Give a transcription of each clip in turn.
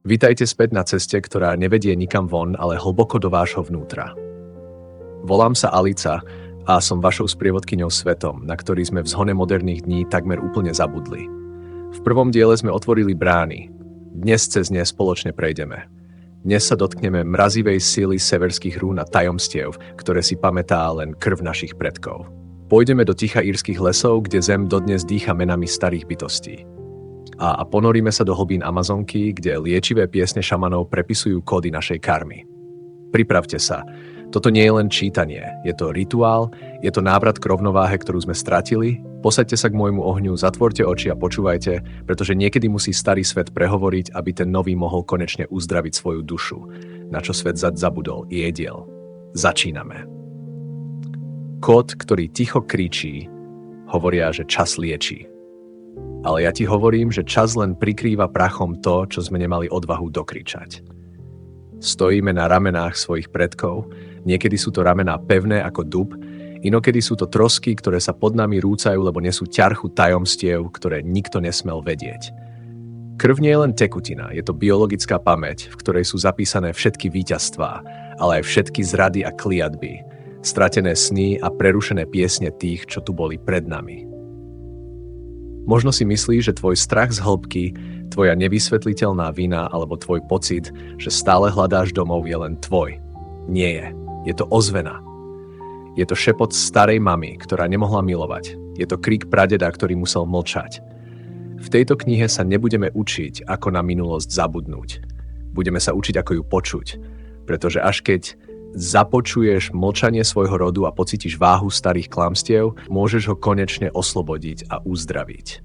Vitajte späť na ceste, ktorá nevedie nikam von, ale hlboko do vášho vnútra. Volám sa Alica a som vašou sprievodkyňou svetom, na ktorý sme v zhone moderných dní takmer úplne zabudli. V prvom diele sme otvorili brány. Dnes cez ne spoločne prejdeme. Dnes sa dotkneme mrazivej síly severských rún a tajomstiev, ktoré si pamätá len krv našich predkov. Pôjdeme do ticha írskych lesov, kde zem dodnes dýcha menami starých bytostí. A ponoríme sa do hlbín Amazonky, kde liečivé piesne šamanov prepisujú kódy našej karmy. Pripravte sa. Toto nie je len čítanie. Je to rituál, je to návrat k rovnováhe, ktorú sme stratili. Posaďte sa k môjmu ohňu, zatvorte oči a počúvajte, pretože niekedy musí starý svet prehovoriť, aby ten nový mohol konečne uzdraviť svoju dušu, na čo svet zabudol i jediel. Začíname. Kód, ktorý ticho kričí, hovoria, že čas liečí. Ale ja ti hovorím, že čas len prikrýva prachom to, čo sme nemali odvahu dokričať. Stojíme na ramenách svojich predkov, niekedy sú to ramená pevné ako dub, inokedy sú to trosky, ktoré sa pod nami rúcajú, lebo nesú ťarchu tajomstiev, ktoré nikto nesmel vedieť. Krv nie je len tekutina, je to biologická pamäť, v ktorej sú zapísané všetky víťazstvá, ale aj všetky zrady a kliatby, stratené sny a prerušené piesne tých, čo tu boli pred nami. Možno si myslíš, že tvoj strach z hĺbky, tvoja nevysvetliteľná vina alebo tvoj pocit, že stále hľadáš domov, je len tvoj. Nie je. Je to ozvena. Je to šepot starej mamy, ktorá nemohla milovať. Je to krík pradeda, ktorý musel mlčať. V tejto knihe sa nebudeme učiť, ako na minulosť zabudnúť. Budeme sa učiť, ako ju počuť. Pretože až keď započuješ mlčanie svojho rodu a pocítiš váhu starých klamstiev, môžeš ho konečne oslobodiť a uzdraviť.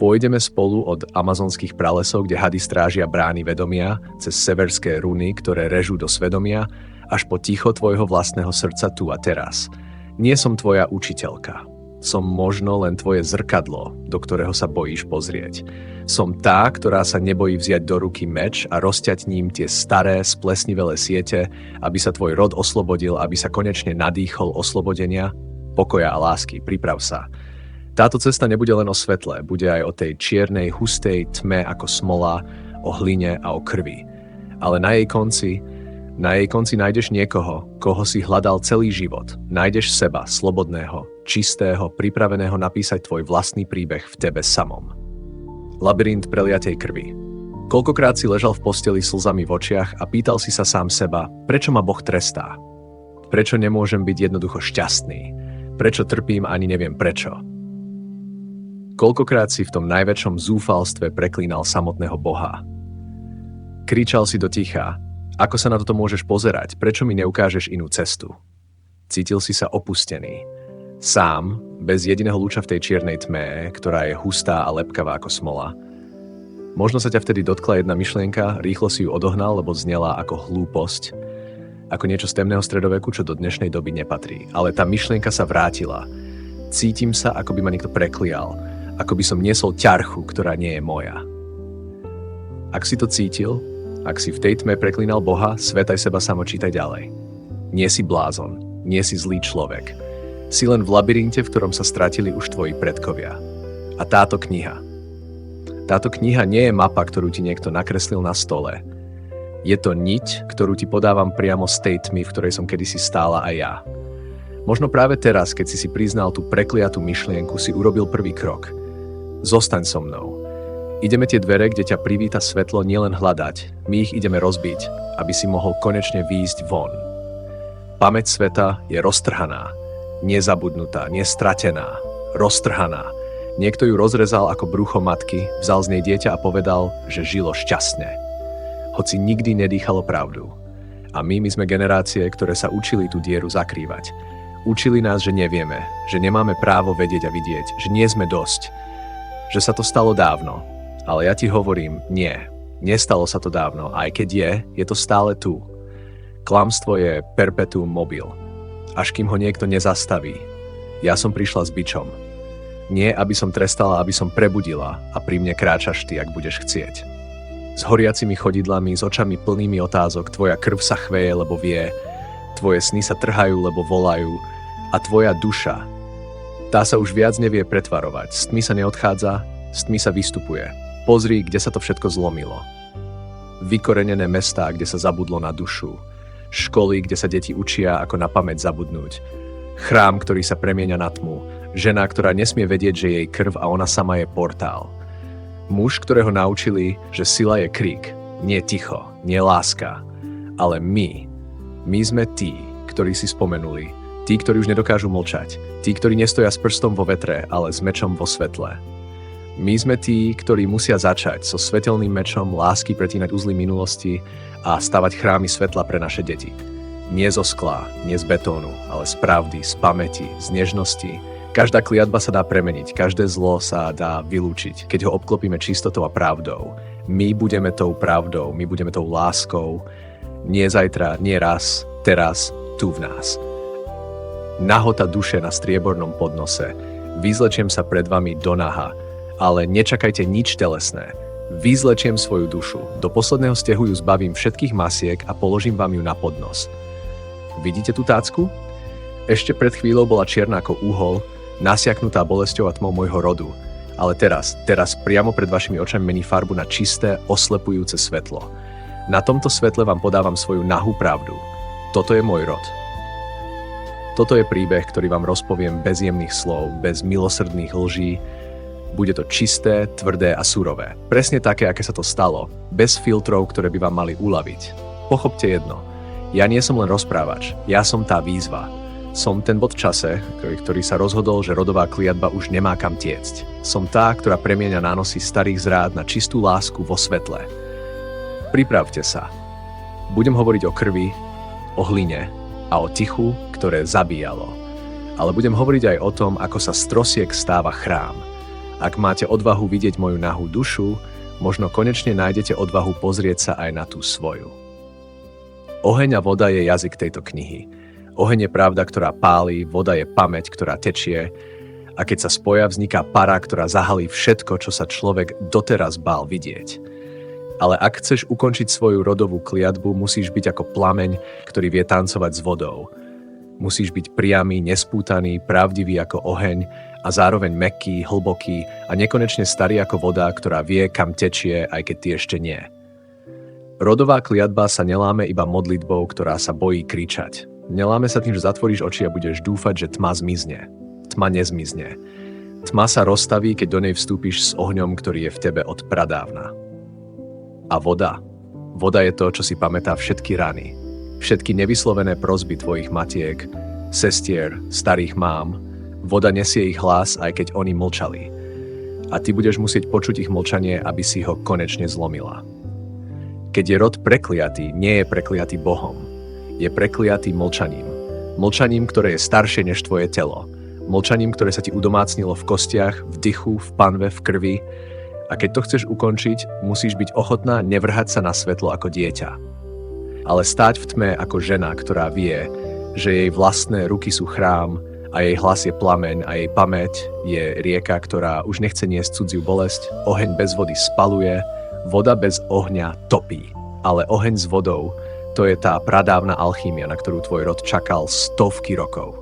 Pôjdeme spolu od amazonských pralesov, kde hady strážia brány vedomia, cez severské runy, ktoré režú do svedomia, až po ticho tvojho vlastného srdca tu a teraz. Nie som tvoja učiteľka. Som možno len tvoje zrkadlo, do ktorého sa bojíš pozrieť. Som tá, ktorá sa nebojí vziať do ruky meč a rozťať ním tie staré, splesnivelé siete, aby sa tvoj rod oslobodil, aby sa konečne nadýchol oslobodenia, pokoja a lásky. Priprav sa. Táto cesta nebude len o svetle, bude aj o tej čiernej, hustej tme ako smola, o hline a o krvi. Ale na jej konci nájdeš niekoho, koho si hľadal celý život. Nájdeš seba, slobodného, čistého, pripraveného napísať tvoj vlastný príbeh v tebe samom. Labyrint preliatej krvi. Koľkokrát si ležal v posteli slzami v očiach a pýtal si sa sám seba, prečo ma Boh trestá? Prečo nemôžem byť jednoducho šťastný? Prečo trpím, ani neviem prečo? Koľkokrát si v tom najväčšom zúfalstve preklínal samotného Boha? Kričal si do ticha, ako sa na toto môžeš pozerať, prečo mi neukážeš inú cestu? Cítil si sa opustený. Sám, bez jediného lúča v tej čiernej tme, ktorá je hustá a lepkavá ako smola. Možno sa ťa vtedy dotkla jedna myšlienka, rýchlo si ju odohnal, lebo znela ako hlúposť, ako niečo z temného stredoveku, čo do dnešnej doby nepatrí. Ale tá myšlienka sa vrátila. Cítim sa, ako by ma niekto preklial, ako by som niesol ťarchu, ktorá nie je moja. Ak si to cítil, ak si v tej tme preklínal Boha, svetaj seba samo, čítaj ďalej. Nie si blázon, nie si zlý človek. Si len v labyrinte, v ktorom sa stratili už tvoji predkovia. A táto kniha nie je mapa, ktorú ti niekto nakreslil na stole. Je to niť, ktorú ti podávam priamo z tej tmy, v ktorej som kedysi stála aj ja. Možno práve teraz, keď si priznal tú prekliatú myšlienku, si urobil prvý krok. Zostaň so mnou. Ideme tie dvere, kde ťa privíta svetlo, nielen hľadať, my ich ideme rozbiť, aby si mohol konečne výjsť von. Pamäť sveta je roztrhaná. Nezabudnutá, nestratená, roztrhaná. Niekto ju rozrezal ako brucho matky, vzal z nej dieťa a povedal, že žilo šťastne. Hoci nikdy nedýchalo pravdu. A my sme generácie, ktoré sa učili tú dieru zakrývať. Učili nás, že nevieme, že nemáme právo vedieť a vidieť, že nie sme dosť. Že sa to stalo dávno. Ale ja ti hovorím, nie. Nestalo sa to dávno, aj keď je to stále tu. Klamstvo je perpetuum mobile. Až kým ho niekto nezastaví. Ja som prišla s bičom. Nie, aby som trestala, aby som prebudila a pri mne kráčaš ty, ak budeš chcieť. S horiacimi chodidlami, s očami plnými otázok, tvoja krv sa chveje, lebo vie, tvoje sny sa trhajú, lebo volajú a tvoja duša, tá sa už viac nevie pretvarovať. S tmy sa neodchádza, s tmy sa vystupuje. Pozri, kde sa to všetko zlomilo. Vykorenené mestá, kde sa zabudlo na dušu. Školy, kde sa deti učia, ako na pamäť zabudnúť. Chrám, ktorý sa premieňa na tmu. Žena, ktorá nesmie vedieť, že jej krv a ona sama je portál. Muž, ktorého naučili, že sila je krík. Nie ticho, nie láska. Ale my sme tí, ktorí si spomenuli. Tí, ktorí už nedokážu mlčať. Tí, ktorí nestoja s prstom vo vetre, ale s mečom vo svetle. My sme tí, ktorí musia začať so svetelným mečom lásky pretínať uzly minulosti a stavať chrámy svetla pre naše deti. Nie zo skla, nie z betónu, ale z pravdy, z pamäti, z nežnosti. Každá kliatba sa dá premeniť, každé zlo sa dá vylúčiť, keď ho obklopíme čistotou a pravdou. My budeme tou pravdou, my budeme tou láskou. Nie zajtra, nie raz, teraz, tu v nás. Nahota duše na striebornom podnose. Vyzlečiem sa pred vami do naha. Ale nečakajte nič telesné. Vyzlečiem svoju dušu. Do posledného stehu ju zbavím všetkých masiek a položím vám ju na podnos. Vidíte tú tácku? Ešte pred chvíľou bola čierna ako úhol, nasiaknutá bolesťou a tmou môjho rodu. Ale teraz priamo pred vašimi očami mení farbu na čisté, oslepujúce svetlo. Na tomto svetle vám podávam svoju nahú pravdu. Toto je môj rod. Toto je príbeh, ktorý vám rozpoviem bez jemných slov, bez milosrdných lží. Bude to čisté, tvrdé a surové. Presne také, aké sa to stalo. Bez filtrov, ktoré by vám mali uľaviť. Pochopte jedno. Ja nie som len rozprávač. Ja som tá výzva. Som ten bod v čase, ktorý sa rozhodol, že rodová kliatba už nemá kam tiecť. Som tá, ktorá premieňa nánosy starých zrád na čistú lásku vo svetle. Pripravte sa. Budem hovoriť o krvi, o hline a o tichu, ktoré zabíjalo. Ale budem hovoriť aj o tom, ako sa z trosiek stáva chrám. Ak máte odvahu vidieť moju nahú dušu, možno konečne nájdete odvahu pozrieť sa aj na tú svoju. Oheň a voda je jazyk tejto knihy. Oheň je pravda, ktorá páli, voda je pamäť, ktorá tečie a keď sa spoja, vzniká para, ktorá zahalí všetko, čo sa človek doteraz bál vidieť. Ale ak chceš ukončiť svoju rodovú kliatbu, musíš byť ako plameň, ktorý vie tancovať s vodou. Musíš byť priamy, nespútaný, pravdivý ako oheň a zároveň mäkký, hlboký a nekonečne starý ako voda, ktorá vie, kam tečie, aj keď ty ešte nie. Rodová kliatba sa neláme iba modlitbou, ktorá sa bojí kričať. Neláme sa tým, že zatvoríš oči a budeš dúfať, že tma zmizne. Tma nezmizne. Tma sa rozstaví, keď do nej vstúpiš s ohňom, ktorý je v tebe od pradávna. A voda? Voda je to, čo si pamätá všetky rany. Všetky nevyslovené prosby tvojich matiek, sestier, starých mám. Voda nesie ich hlas, aj keď oni mlčali. A ty budeš musieť počuť ich mlčanie, aby si ho konečne zlomila. Keď je rod prekliatý, nie je prekliatý Bohom. Je prekliatý mlčaním. Mlčaním, ktoré je staršie než tvoje telo. Mlčaním, ktoré sa ti udomácnilo v kostiach, v dychu, v panve, v krvi. A keď to chceš ukončiť, musíš byť ochotná nevrhať sa na svetlo ako dieťa. Ale stáť v tme ako žena, ktorá vie, že jej vlastné ruky sú chrám a jej hlas je plameň a jej pamäť je rieka, ktorá už nechce niesť cudziu bolesť, oheň bez vody spaluje, voda bez ohňa topí. Ale oheň s vodou, to je tá pradávna alchýmia, na ktorú tvoj rod čakal stovky rokov.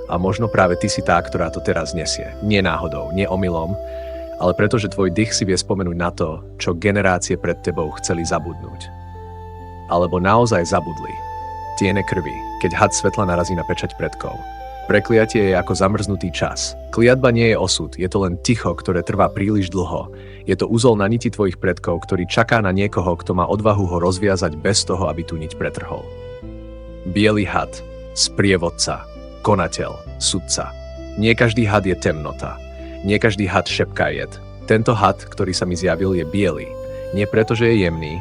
A možno práve ty si tá, ktorá to teraz nesie. Nie náhodou, nie omylom, ale pretože tvoj dých si vie spomenúť na to, čo generácie pred tebou chceli zabudnúť. Alebo naozaj zabudli. Tiene krvi, keď had svetla narazí na pečať predkov. Prekliatie je ako zamrznutý čas. Kliatba nie je osud, je to len ticho, ktoré trvá príliš dlho. Je to uzol na niti tvojich predkov, ktorý čaká na niekoho, kto má odvahu ho rozviazať bez toho, aby tú niť pretrhol. Biely had, sprievodca, konateľ, sudca. Nie každý had je temnota. Nie každý had šepká jed. Tento had, ktorý sa mi zjavil, je biely. Nie preto, že je jemný,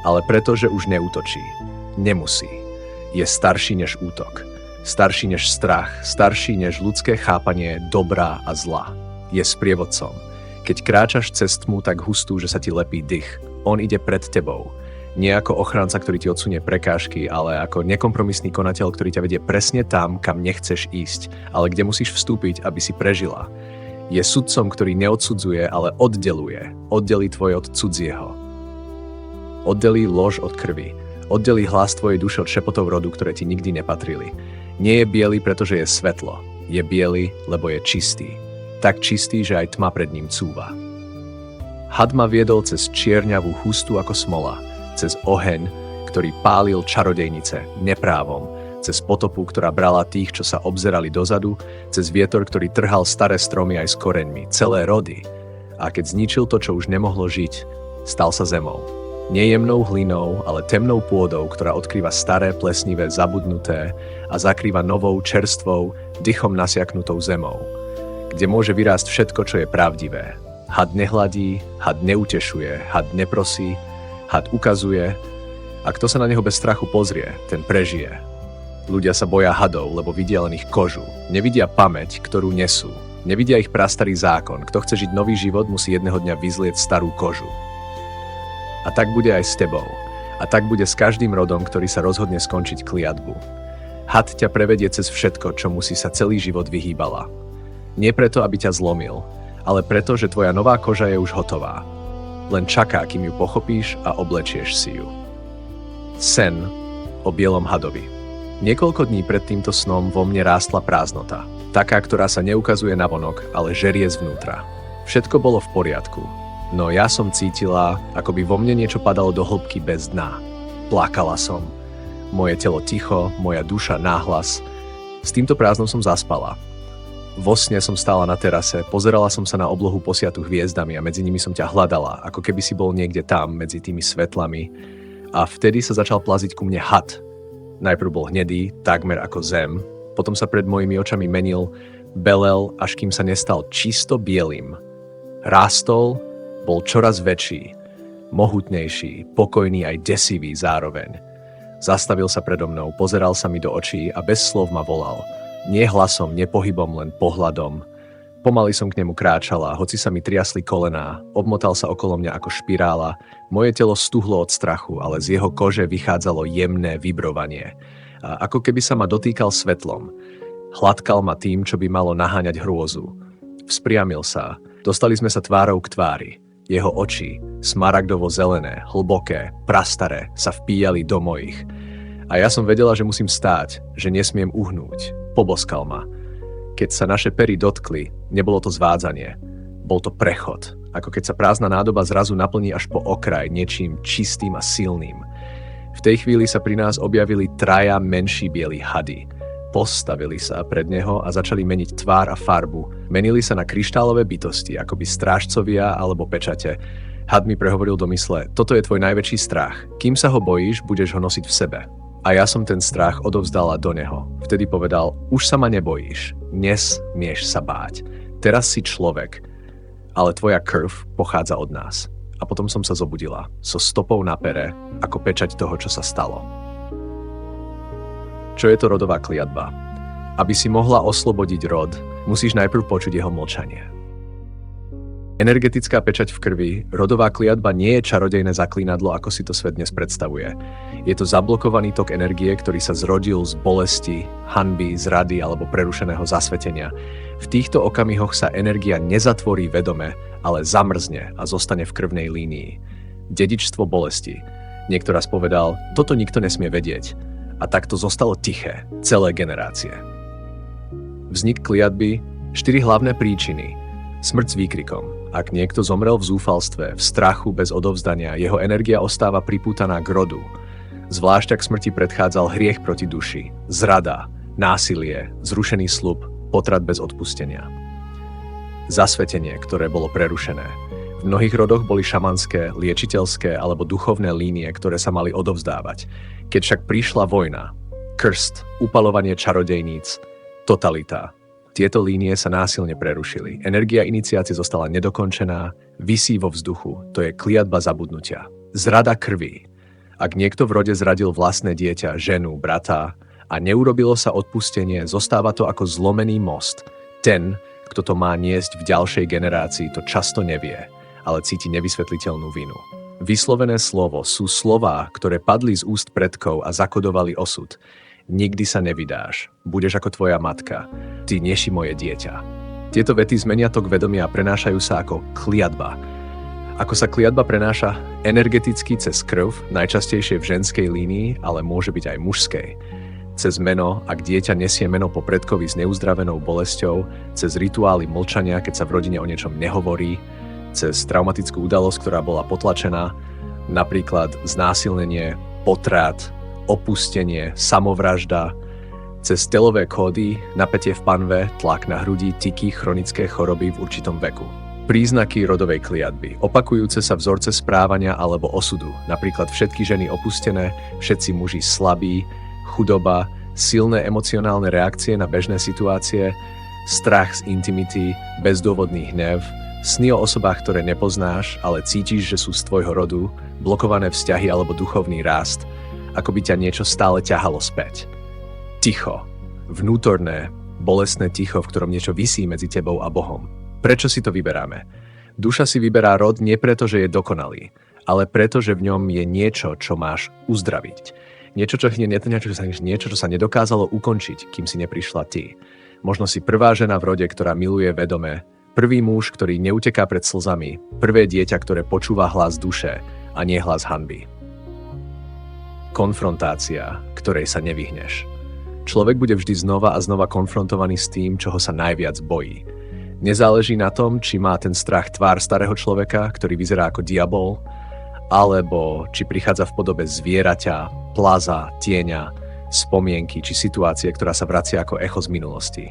ale preto, že už neútočí. Nemusí. Je starší než útok. Starší než strach. Starší než ľudské chápanie dobrá a zla. Je sprievodcom. Keď kráčaš cez tmu tak hustú, že sa ti lepí dych, on ide pred tebou. Nie ako ochranca, ktorý ti odsunie prekážky, ale ako nekompromisný konateľ, ktorý ťa vedie presne tam, kam nechceš ísť, ale kde musíš vstúpiť, aby si prežila. Je sudcom, ktorý neodsudzuje, ale oddeluje. Oddelí tvoje od cudzieho. Oddelí lož od krvi. Oddelí hlas tvojej duše od šepotov rodu, ktoré ti nikdy nepatrili. Nie je biely, pretože je svetlo. Je biely, lebo je čistý. Tak čistý, že aj tma pred ním cúva. Had ma viedol cez čierňavú hustú ako smola, cez oheň, ktorý pálil čarodejnice neprávom, cez potopu, ktorá brala tých, čo sa obzerali dozadu, cez vietor, ktorý trhal staré stromy aj s koreňmi, celé rody. A keď zničil to, čo už nemohlo žiť, stal sa zemou. Nejemnou hlinou, ale temnou pôdou, ktorá odkrýva staré, plesnivé, zabudnuté a zakrýva novou, čerstvou, dychom nasiaknutou zemou, kde môže vyrásť všetko, čo je pravdivé. Had nehladí, had neutešuje, had neprosí, had ukazuje, a kto sa na neho bez strachu pozrie, ten prežije. Ľudia sa boja hadov, lebo vidia len ich kožu. Nevidia pamäť, ktorú nesú. Nevidia ich prastarý zákon. Kto chce žiť nový život, musí jedného dňa vyzlieť starú kožu. A tak bude aj s tebou. A tak bude s každým rodom, ktorý sa rozhodne skončiť kliatbu. Had ťa prevedie cez všetko, čomu si sa celý život vyhýbala. Nie preto, aby ťa zlomil, ale preto, že tvoja nová koža je už hotová. Len čaká, kým ju pochopíš a oblečieš si ju. Sen o bielom hadovi. Niekoľko dní pred týmto snom vo mne rástla prázdnota. Taká, ktorá sa neukazuje navonok, ale žerie zvnútra. Všetko bolo v poriadku. No ja som cítila, ako by vo mne niečo padalo do hĺbky bez dna. Plakala som. Moje telo ticho, moja duša náhlas. S týmto prázdnom som zaspala. Vo sne som stála na terase, pozerala som sa na oblohu posiatu hviezdami a medzi nimi som ťa hľadala, ako keby si bol niekde tam, medzi tými svetlami. A vtedy sa začal plaziť ku mne had. Najprv bol hnedý, takmer ako zem, potom sa pred mojimi očami menil, belel, až kým sa nestal čisto bielým. Rástol, bol čoraz väčší, mohutnejší, pokojný aj desivý zároveň. Zastavil sa predo mnou, pozeral sa mi do očí a bez slov ma volal. Nie hlasom, nie pohybom, len pohľadom. Pomaly som k nemu kráčala, hoci sa mi triasli kolená, obmotal sa okolo mňa ako špirála, moje telo stuhlo od strachu, ale z jeho kože vychádzalo jemné vibrovanie. A ako keby sa ma dotýkal svetlom. Hladkal ma tým, čo by malo naháňať hrôzu. Vzpriamil sa, dostali sme sa tvárou k tvári. Jeho oči, smaragdovo-zelené, hlboké, prastaré, sa vpíjali do mojich. A ja som vedela, že musím stáť, že nesmiem uhnúť. Poboskal ma. Keď sa naše pery dotkli, nebolo to zvádzanie. Bol to prechod, ako keď sa prázdna nádoba zrazu naplní až po okraj niečím čistým a silným. V tej chvíli sa pri nás objavili traja menší bieli hady. Postavili sa pred neho a začali meniť tvár a farbu. Menili sa na kryštálové bytosti, akoby strážcovia alebo pečate. Had mi prehovoril do mysle, toto je tvoj najväčší strach. Kým sa ho bojíš, budeš ho nosiť v sebe. A ja som ten strach odovzdala do neho. Vtedy povedal, už sa ma nebojíš, nesmieš sa báť. Teraz si človek, ale tvoja krv pochádza od nás. A potom som sa zobudila, so stopou na pere, ako pečať toho, čo sa stalo. Čo je to rodová kliatba? Aby si mohla oslobodiť rod, musíš najprv počuť jeho mlčanie. Energetická pečať v krvi, rodová kliatba nie je čarodejné zaklínadlo, ako si to svet dnes predstavuje. Je to zablokovaný tok energie, ktorý sa zrodil z bolesti, hanby, zrady alebo prerušeného zasvetenia. V týchto okamihoch sa energia nezatvorí vedome, ale zamrzne a zostane v krvnej línii. Dedičstvo bolesti. Niekto raz povedal, toto nikto nesmie vedieť. A takto zostalo tiché, celé generácie. Vznik kliatby, 4 hlavné príčiny. Smrť s výkrikom. Ak niekto zomrel v zúfalstve, v strachu bez odovzdania, jeho energia ostáva pripútaná k rodu. Zvlášť ak smrti predchádzal hriech proti duši, zrada, násilie, zrušený sľub, potrat bez odpustenia. Zasvetenie, ktoré bolo prerušené. V mnohých rodoch boli šamanské, liečiteľské alebo duchovné línie, ktoré sa mali odovzdávať. Keď však prišla vojna, krst, upalovanie čarodejníc, totalita, tieto línie sa násilne prerušili. Energia iniciácie zostala nedokončená, visí vo vzduchu, to je kliatba zabudnutia. Zrada krvi. Ak niekto v rode zradil vlastné dieťa, ženu, brata a neurobilo sa odpustenie, zostáva to ako zlomený most. Ten, kto to má niesť v ďalšej generácii, to často nevie, ale cíti nevysvetliteľnú vinu. Vyslovené slovo sú slová, ktoré padli z úst predkov a zakodovali osud. Nikdy sa nevydáš, budeš ako tvoja matka, ty neši moje dieťa. Tieto vety zmenia tok vedomia a prenášajú sa ako kliatba. Ako sa kliatba prenáša energeticky cez krv, najčastejšie v ženskej línii, ale môže byť aj mužskej. Cez meno, ak dieťa nesie meno po predkovi s neuzdravenou bolesťou, cez rituály mlčania, keď sa v rodine o niečom nehovorí, cez traumatickú udalosť, ktorá bola potlačená, napríklad znásilnenie, potrat, opustenie, samovražda, cez telové kódy, napätie v panve, tlak na hrudi, tiky, chronické choroby v určitom veku. Príznaky rodovej kliatby, opakujúce sa vzorce správania alebo osudu, napríklad všetky ženy opustené, všetci muži slabí, chudoba, silné emocionálne reakcie na bežné situácie, strach z intimity, bezdôvodný hnev, sny o osobách, ktoré nepoznáš, ale cítiš, že sú z tvojho rodu, blokované vzťahy alebo duchovný rast, ako by ťa niečo stále ťahalo späť. Ticho, vnútorné, bolestné ticho, v ktorom niečo visí medzi tebou a Bohom. Prečo si to vyberáme? Duša si vyberá rod nie preto, že je dokonalý, ale preto, že v ňom je niečo, čo máš uzdraviť. Niečo, čo sa nedokázalo ukončiť, kým si neprišla ty. Možno si prvá žena v rode, ktorá miluje vedome, prvý muž, ktorý neuteká pred slzami, prvé dieťa, ktoré počúva hlas duše a nie hlas hanby. Konfrontácia, ktorej sa nevyhneš. Človek bude vždy znova a znova konfrontovaný s tým, čoho sa najviac bojí. Nezáleží na tom, či má ten strach tvár starého človeka, ktorý vyzerá ako diabol, alebo či prichádza v podobe zvieraťa, plaza, tieňa, spomienky či situácie, ktorá sa vracia ako echo z minulosti.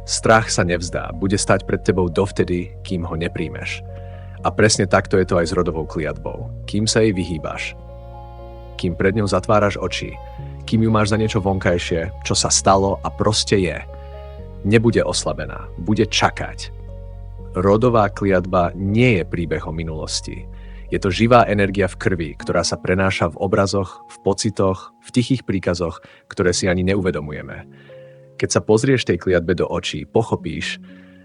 Strach sa nevzdá, bude stať pred tebou dovtedy, kým ho nepríjmeš. A presne takto je to aj s rodovou kliatbou. Kým sa jej vyhýbaš, kým pred ňou zatváraš oči, kým ju máš za niečo vonkajšie, čo sa stalo a proste je, nebude oslabená, bude čakať. Rodová kliatba nie je príbehom minulosti. Je to živá energia v krvi, ktorá sa prenáša v obrazoch, v pocitoch, v tichých príkazoch, ktoré si ani neuvedomujeme. Keď sa pozrieš tej kliatbe do očí, pochopíš,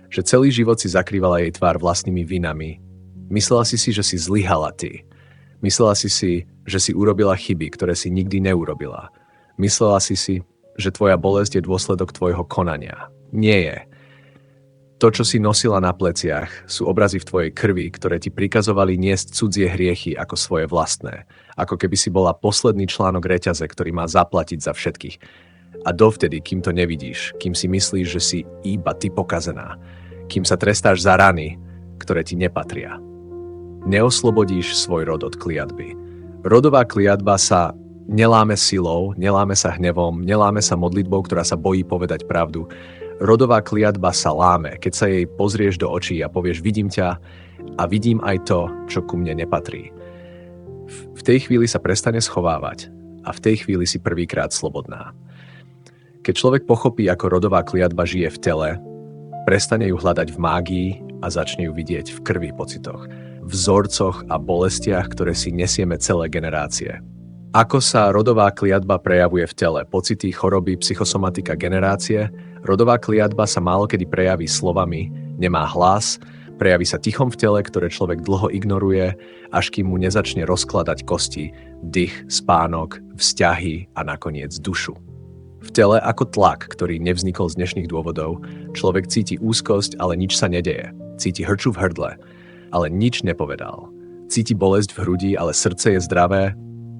že celý život si zakrývala jej tvár vlastnými vinami. Myslela si, že si zlyhala ty. Myslela si, že si urobila chyby, ktoré si nikdy neurobila. Myslela si, že tvoja bolesť je dôsledok tvojho konania. Nie je. To, čo si nosila na pleciach, sú obrazy v tvojej krvi, ktoré ti prikazovali niesť cudzie hriechy ako svoje vlastné. Ako keby si bola posledný článok reťaze, ktorý má zaplatiť za všetkých. A dovtedy, kým to nevidíš, kým si myslíš, že si iba ty pokazená, kým sa trestáš za rany, ktoré ti nepatria. Neoslobodíš svoj rod od kliatby. Rodová kliatba sa neláme silou, neláme sa hnevom, neláme sa modlitbou, ktorá sa bojí povedať pravdu. Rodová kliatba sa láme, keď sa jej pozrieš do očí a povieš vidím ťa a vidím aj to, čo ku mne nepatrí. V tej chvíli sa prestane schovávať a v tej chvíli si prvýkrát slobodná. Keď človek pochopí, ako rodová kliatba žije v tele, prestane ju hľadať v mágii a začne ju vidieť v krvi pocitoch, vzorcoch a bolestiach, ktoré si nesieme celé generácie. Ako sa rodová kliatba prejavuje v tele, pocity, choroby, psychosomatika, generácie, rodová kliatba sa málokedy prejaví slovami, nemá hlas, prejaví sa tichom v tele, ktoré človek dlho ignoruje, až kým mu nezačne rozkladať kosti, dých, spánok, vzťahy a nakoniec dušu. V tele ako tlak, ktorý nevznikol z dnešných dôvodov, človek cíti úzkosť, ale nič sa nedeje. Cíti hrču v hrdle, ale nič nepovedal. Cíti bolesť v hrudi, ale srdce je zdravé.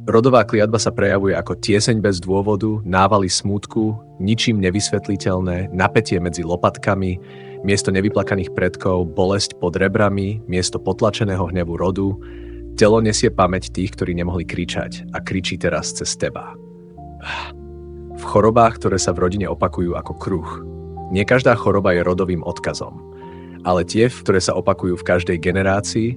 Rodová kliatba sa prejavuje ako tieseň bez dôvodu, návaly smútku, ničím nevysvetliteľné, napätie medzi lopatkami, miesto nevyplakaných predkov, bolesť pod rebrami, miesto potlačeného hnevu rodu. Telo nesie pamäť tých, ktorí nemohli kričať a kričí teraz cez teba. V chorobách, ktoré sa v rodine opakujú ako kruh. Nie každá choroba je rodovým odkazom, ale tie, ktoré sa opakujú v každej generácii,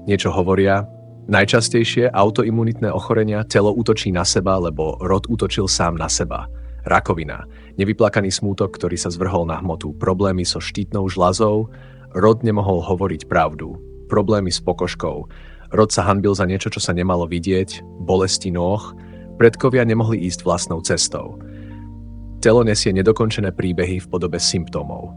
niečo hovoria. Najčastejšie autoimunitné ochorenia, telo útočí na seba, lebo rod útočil sám na seba. Rakovina, nevyplakaný smútok, ktorý sa zvrhol na hmotu, problémy so štítnou žľazou, rod nemohol hovoriť pravdu, problémy s pokožkou, rod sa hanbil za niečo, čo sa nemalo vidieť, bolesti nôh, predkovia nemohli ísť vlastnou cestou. Telo nesie nedokončené príbehy v podobe symptómov.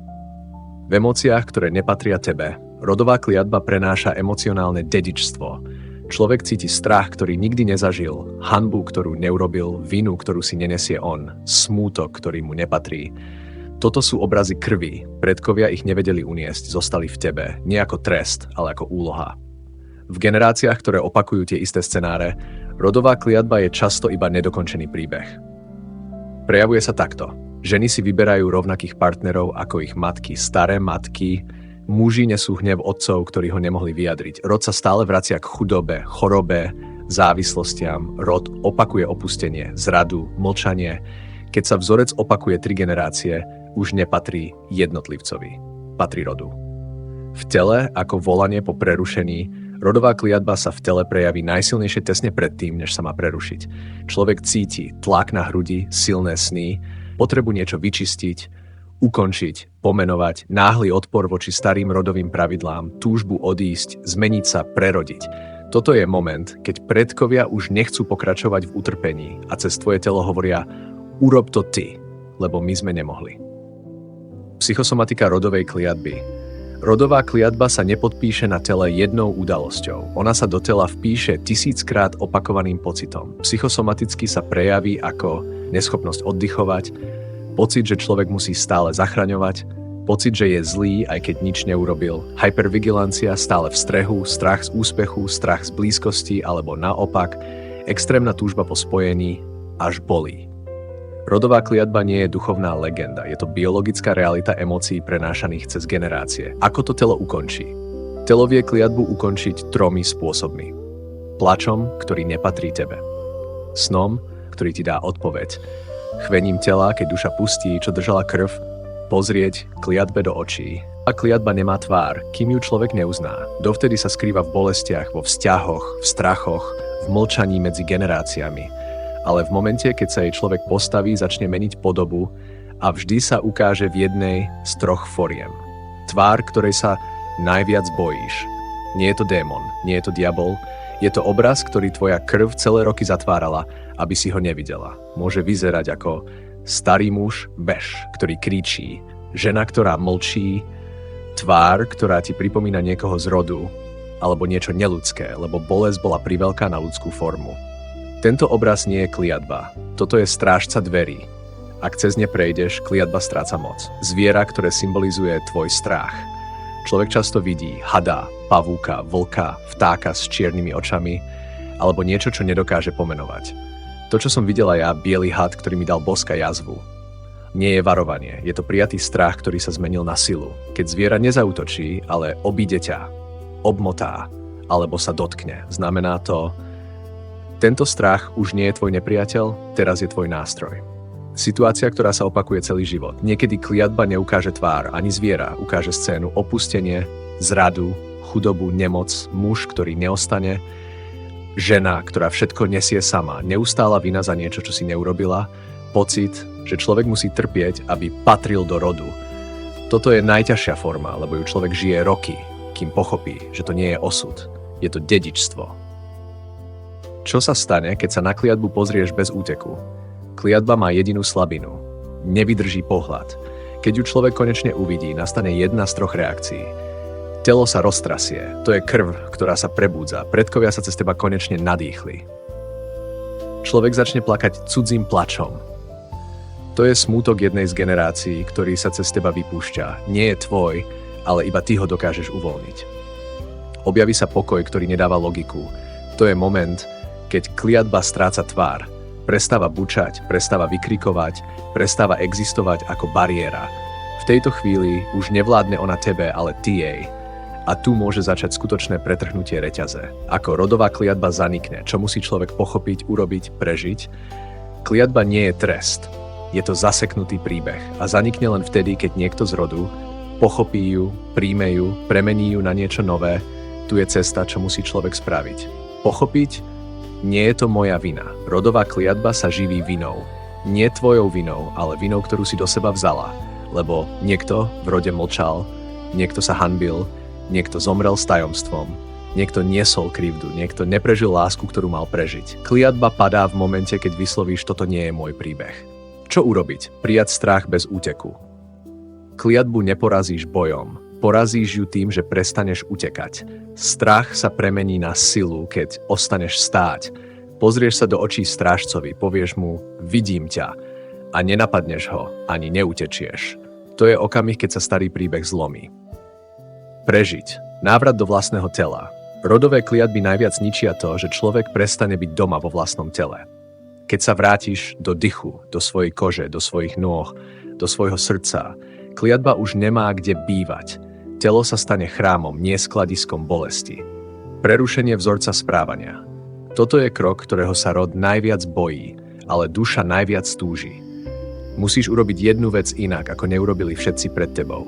V emóciách, ktoré nepatria tebe, rodová kliatba prenáša emocionálne dedičstvo. Človek cíti strach, ktorý nikdy nezažil, hanbu, ktorú neurobil, vinu, ktorú si nenesie on, smútok, ktorý mu nepatrí. Toto sú obrazy krvi, predkovia ich nevedeli uniesť, zostali v tebe, nie ako trest, ale ako úloha. V generáciách, ktoré opakujú tie isté scenáre, rodová kliatba je často iba nedokončený príbeh. Prejavuje sa takto. Ženy si vyberajú rovnakých partnerov ako ich matky, staré matky, Muži nesú hnev otcov, ktorí ho nemohli vyjadriť. Rod sa stále vracia k chudobe, chorobe, závislostiam. Rod opakuje opustenie, zradu, mlčanie. Keď sa vzorec opakuje 3 generácie, už nepatrí jednotlivcovi, patrí rodu. V tele, ako volanie po prerušení, rodová kliatba sa v tele prejaví najsilnejšie tesne predtým, než sa má prerušiť. Človek cíti tlak na hrudi, silné sny, potrebu niečo vyčistiť, ukončiť, pomenovať, náhly odpor voči starým rodovým pravidlám, túžbu odísť, zmeniť sa, prerodiť. Toto je moment, keď predkovia už nechcú pokračovať v utrpení a cez tvoje telo hovoria: urob to ty, lebo my sme nemohli. Psychosomatika rodovej kliatby. Rodová kliatba sa nepodpíše na tele jednou udalosťou. Ona sa do tela vpíše 1000-krát opakovaným pocitom. Psychosomaticky sa prejaví ako neschopnosť oddychovať, pocit, že človek musí stále zachraňovať, pocit, že je zlý, aj keď nič neurobil, hypervigilancia, stále v strehu, strach z úspechu, strach z blízkosti alebo naopak, extrémna túžba po spojení, až bolí. Rodová kliatba nie je duchovná legenda, je to biologická realita emócií prenášaných cez generácie. Ako to telo ukončí? Telo vie kliatbu ukončiť 3 spôsobmi. Plačom, ktorý nepatrí tebe. Snom, ktorý ti dá odpoveď. Chvením tela, keď duša pustí, čo držala krv, pozrieť kliatbe do očí. A kliatba nemá tvár, kým ju človek neuzná. Dovtedy sa skrýva v bolestiach, vo vzťahoch, v strachoch, v mlčaní medzi generáciami. Ale v momente, keď sa jej človek postaví, začne meniť podobu a vždy sa ukáže v jednej z 3 foriem. Tvár, ktorej sa najviac bojíš. Nie je to démon, nie je to diabol, je to obraz, ktorý tvoja krv celé roky zatvárala, aby si ho nevidela. Môže vyzerať ako starý muž, bež, ktorý kričí, žena, ktorá mlčí, tvár, ktorá ti pripomína niekoho z rodu, alebo niečo neľudské, lebo bolesť bola priveľká na ľudskú formu. Tento obraz nie je kliatba. Toto je strážca dverí. Ak cez ne prejdeš, kliatba stráca moc. Zviera, ktoré symbolizuje tvoj strach. Človek často vidí hada, pavúka, vlka, vtáka s čiernymi očami, alebo niečo, čo nedokáže pomenovať. To, čo som videla ja, biely had, ktorý mi dal boska jazvu. Nie je varovanie, je to prijatý strach, ktorý sa zmenil na silu. Keď zviera nezautočí, ale obíde ťa, obmotá, alebo sa dotkne, znamená to: tento strach už nie je tvoj nepriateľ, teraz je tvoj nástroj. Situácia, ktorá sa opakuje celý život. Niekedy kliatba neukáže tvár, ani zviera, ukáže scénu opustenie, zradu, chudobu, nemoc, muž, ktorý neostane, žena, ktorá všetko nesie sama, neustála vina za niečo, čo si neurobila, pocit, že človek musí trpieť, aby patril do rodu. Toto je najťažšia forma, lebo ju človek žije roky, kým pochopí, že to nie je osud, je to dedičstvo. Čo sa stane, keď sa na kliatbu pozrieš bez úteku? Kliatba má jedinú slabinu. Nevydrží pohľad. Keď ju človek konečne uvidí, nastane jedna z 3 reakcií. Telo sa roztrasie. To je krv, ktorá sa prebúdza. Predkovia sa cez teba konečne nadýchli. Človek začne plakať cudzým plačom. To je smútok jednej z generácií, ktorý sa cez teba vypúšťa. Nie je tvoj, ale iba ty ho dokážeš uvoľniť. Objaví sa pokoj, ktorý nedáva logiku. To je moment, keď kliatba stráca tvár, prestáva bučať, prestáva vykrikovať, prestáva existovať ako bariéra. V tejto chvíli už nevládne ona tebe, ale ty jej. A tu môže začať skutočné pretrhnutie reťaze. Ako rodová kliatba zanikne, čo musí človek pochopiť, urobiť, prežiť. Kliatba nie je trest, je to zaseknutý príbeh a zanikne len vtedy, keď niekto z rodu pochopí ju, príjme ju, premení ju na niečo nové. Tu je cesta, čo musí človek spraviť. Pochopiť: nie je to moja vina. Rodová kliatba sa živí vinou. Nie tvojou vinou, ale vinou, ktorú si do seba vzala. Lebo niekto v rode mlčal, niekto sa hanbil, niekto zomrel s tajomstvom, niekto niesol krivdu, niekto neprežil lásku, ktorú mal prežiť. Kliatba padá v momente, keď vyslovíš: toto nie je môj príbeh. Čo urobiť? Prijať strach bez úteku. Kliatbu neporazíš bojom. Porazíš ju tým, že prestaneš utekať. Strach sa premení na silu, keď ostaneš stáť. Pozrieš sa do očí strážcovi, povieš mu: vidím ťa. A nenapadneš ho, ani neutečieš. To je okamih, keď sa starý príbeh zlomí. Prežiť. Návrat do vlastného tela. Rodové kliatby najviac ničia to, že človek prestane byť doma vo vlastnom tele. Keď sa vrátiš do dychu, do svojej kože, do svojich nôh, do svojho srdca, kliatba už nemá kde bývať. Telo sa stane chrámom, nie skladiskom bolesti. Prerušenie vzorca správania. Toto je krok, ktorého sa rod najviac bojí, ale duša najviac túži. Musíš urobiť jednu vec inak, ako neurobili všetci pred tebou.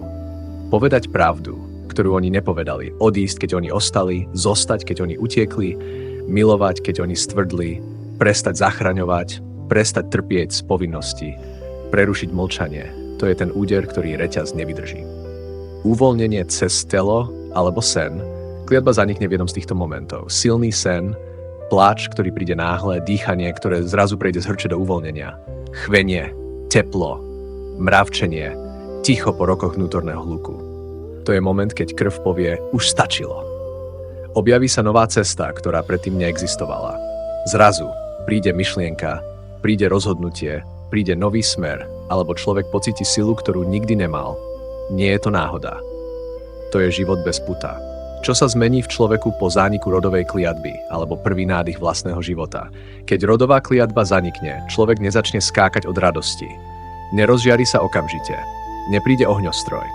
Povedať pravdu, ktorú oni nepovedali. Odísť, keď oni ostali, zostať, keď oni utiekli, milovať, keď oni stvrdli, prestať zachraňovať, prestať trpieť z povinnosti, prerušiť mlčanie. To je ten úder, ktorý reťaz nevydrží. Uvoľnenie cez telo alebo sen. Kliatba zanikne v jednom z týchto momentov. Silný sen, pláč, ktorý príde náhle, dýchanie, ktoré zrazu prejde z hrče do uvoľnenia, chvenie, teplo, mravčenie, ticho po rokoch vnútorného hluku. To je moment, keď krv povie, už stačilo. Objaví sa nová cesta, ktorá predtým neexistovala. Zrazu príde myšlienka, príde rozhodnutie, príde nový smer, alebo človek pocíti silu, ktorú nikdy nemal. Nie je to náhoda. To je život bez puta. Čo sa zmení v človeku po zániku rodovej kliatby, alebo prvý nádych vlastného života? Keď rodová kliatba zanikne, človek nezačne skákať od radosti. Nerozžiari sa okamžite. Nepríde ohňostroj.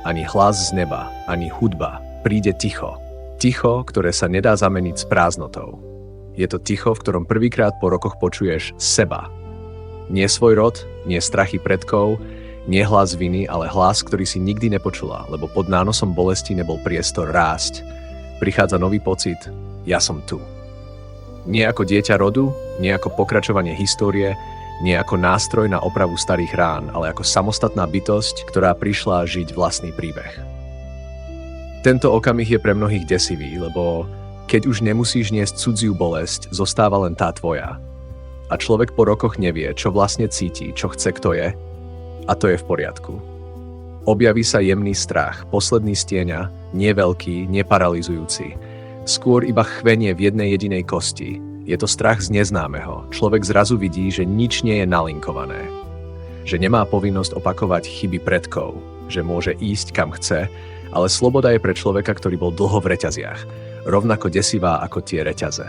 Ani hlas z neba, ani hudba. Príde ticho. Ticho, ktoré sa nedá zameniť s prázdnotou. Je to ticho, v ktorom prvýkrát po rokoch počuješ seba. Nie svoj rod, nie strachy predkov, nie hlas viny, ale hlas, ktorý si nikdy nepočula, lebo pod nánosom bolesti nebol priestor rásť. Prichádza nový pocit, ja som tu. Nie ako dieťa rodu, nie ako pokračovanie histórie, nie ako nástroj na opravu starých rán, ale ako samostatná bytosť, ktorá prišla žiť vlastný príbeh. Tento okamih je pre mnohých desivý, lebo keď už nemusíš niesť cudziu bolesť, zostáva len tá tvoja. A človek po rokoch nevie, čo vlastne cíti, čo chce, kto je, a to je v poriadku. Objaví sa jemný strach, posledný z tieňa, nie veľký, nie paralizujúci. Skôr iba chvenie v jednej jedinej kosti. Je to strach z neznámeho. Človek zrazu vidí, že nič nie je nalinkované. Že nemá povinnosť opakovať chyby predkov. Že môže ísť kam chce, ale sloboda je pre človeka, ktorý bol dlho v reťaziach. Rovnako desivá ako tie reťaze.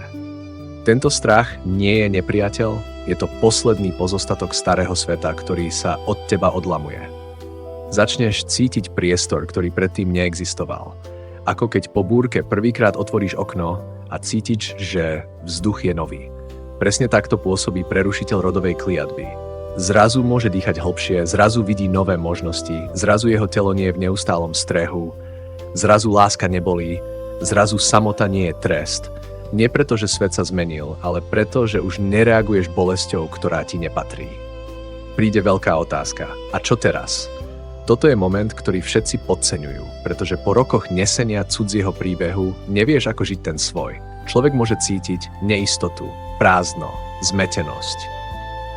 Tento strach nie je nepriateľ, je to posledný pozostatok starého sveta, ktorý sa od teba odlamuje. Začneš cítiť priestor, ktorý predtým neexistoval. Ako keď po búrke prvýkrát otvoríš okno a cítiš, že vzduch je nový. Presne takto pôsobí prerušiteľ rodovej kliatby. Zrazu môže dýchať hlbšie, zrazu vidí nové možnosti, zrazu jeho telo nie je v neustálom strehu, zrazu láska nebolí, zrazu samota nie je trest. Nie preto, že svet sa zmenil, ale preto, že už nereaguješ bolesťou, ktorá ti nepatrí. Príde veľká otázka. A čo teraz? Toto je moment, ktorý všetci podceňujú, pretože po rokoch nesenia cudzieho príbehu nevieš, ako žiť ten svoj. Človek môže cítiť neistotu, prázdno, zmetenosť.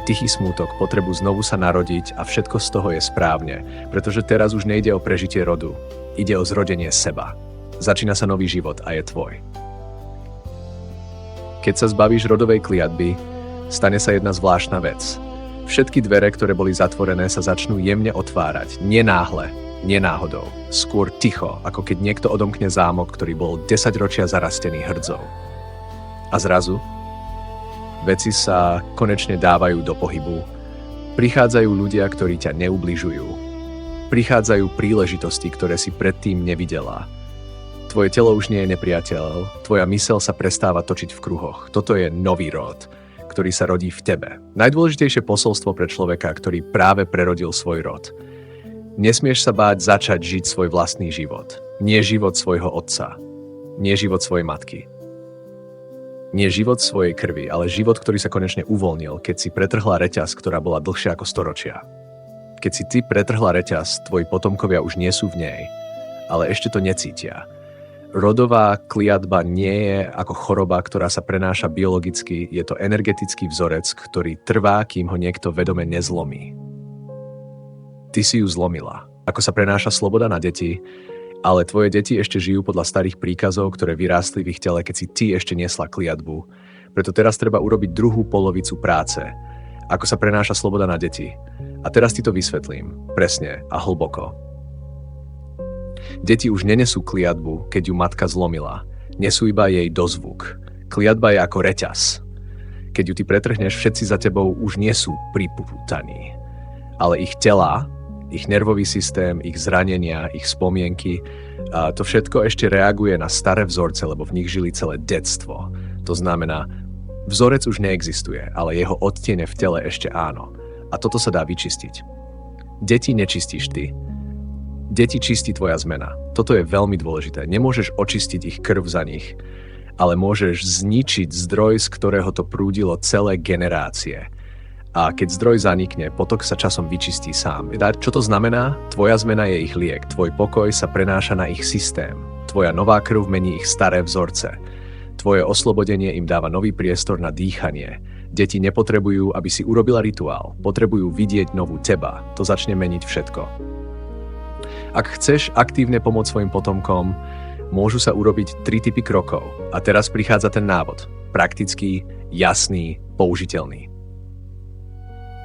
Tichý smútok, potrebu znovu sa narodiť a všetko z toho je správne, pretože teraz už nejde o prežitie rodu, ide o zrodenie seba. Začína sa nový život a je tvoj. Keď sa zbavíš rodovej kliatby, stane sa jedna zvláštna vec. Všetky dvere, ktoré boli zatvorené, sa začnú jemne otvárať. Nie náhle, nie náhodou. Skôr ticho, ako keď niekto odomkne zámok, ktorý bol 10 ročia zarastený hrdzou. A zrazu veci sa konečne dávajú do pohybu. Prichádzajú ľudia, ktorí ťa neubližujú. Prichádzajú príležitosti, ktoré si predtým nevidela. Tvoje telo už nie je nepriateľ, tvoja myseľ sa prestáva točiť v kruhoch. Toto je nový rod, ktorý sa rodí v tebe. Najdôležitejšie posolstvo pre človeka, ktorý práve prerodil svoj rod. Nesmieš sa báť začať žiť svoj vlastný život. Nie život svojho otca. Nie život svojej matky. Nie život svojej krvi, ale život, ktorý sa konečne uvoľnil, keď si pretrhla reťaz, ktorá bola dlhšia ako storočia. Keď si ty pretrhla reťaz, tvoji potomkovia už nie sú v nej, ale ešte to necítia. Rodová kliatba nie je ako choroba, ktorá sa prenáša biologicky, je to energetický vzorec, ktorý trvá, kým ho niekto vedome nezlomí. Ty si ju zlomila. Ako sa prenáša sloboda na deti, ale tvoje deti ešte žijú podľa starých príkazov, ktoré vyrástli v ich tele, keď si ty ešte niesla kliatbu. Preto teraz treba urobiť druhú polovicu práce. Ako sa prenáša sloboda na deti. A teraz ti to vysvetlím. Presne a hlboko. Deti už nenesú kliatbu, keď ju matka zlomila. Nesú iba jej dozvuk. Kliatba je ako reťaz. Keď ju ty pretrhneš, všetci za tebou už nie sú pripútaní. Ale ich telá, Ich nervový systém, ich zranenia, ich spomienky, a to všetko ešte reaguje na staré vzorce, lebo v nich žili celé detstvo. To znamená, vzorec už neexistuje, ale jeho odtiene v tele ešte áno. A toto sa dá vyčistiť. Deti nečistíš ty. Deti čistí tvoja zmena. Toto je veľmi dôležité. Nemôžeš očistiť ich krv za nich, ale môžeš zničiť zdroj, z ktorého to prúdilo celé generácie. A keď zdroj zanikne, potok sa časom vyčistí sám. Čo to znamená? Tvoja zmena je ich liek. Tvoj pokoj sa prenáša na ich systém. Tvoja nová krv mení ich staré vzorce. Tvoje oslobodenie im dáva nový priestor na dýchanie. Deti nepotrebujú, aby si urobila rituál. Potrebujú vidieť novú teba. To začne meniť všetko. Ak chceš aktívne pomôcť svojim potomkom, môžu sa urobiť 3 typy krokov. A teraz prichádza ten návod. Praktický, jasný, použiteľný.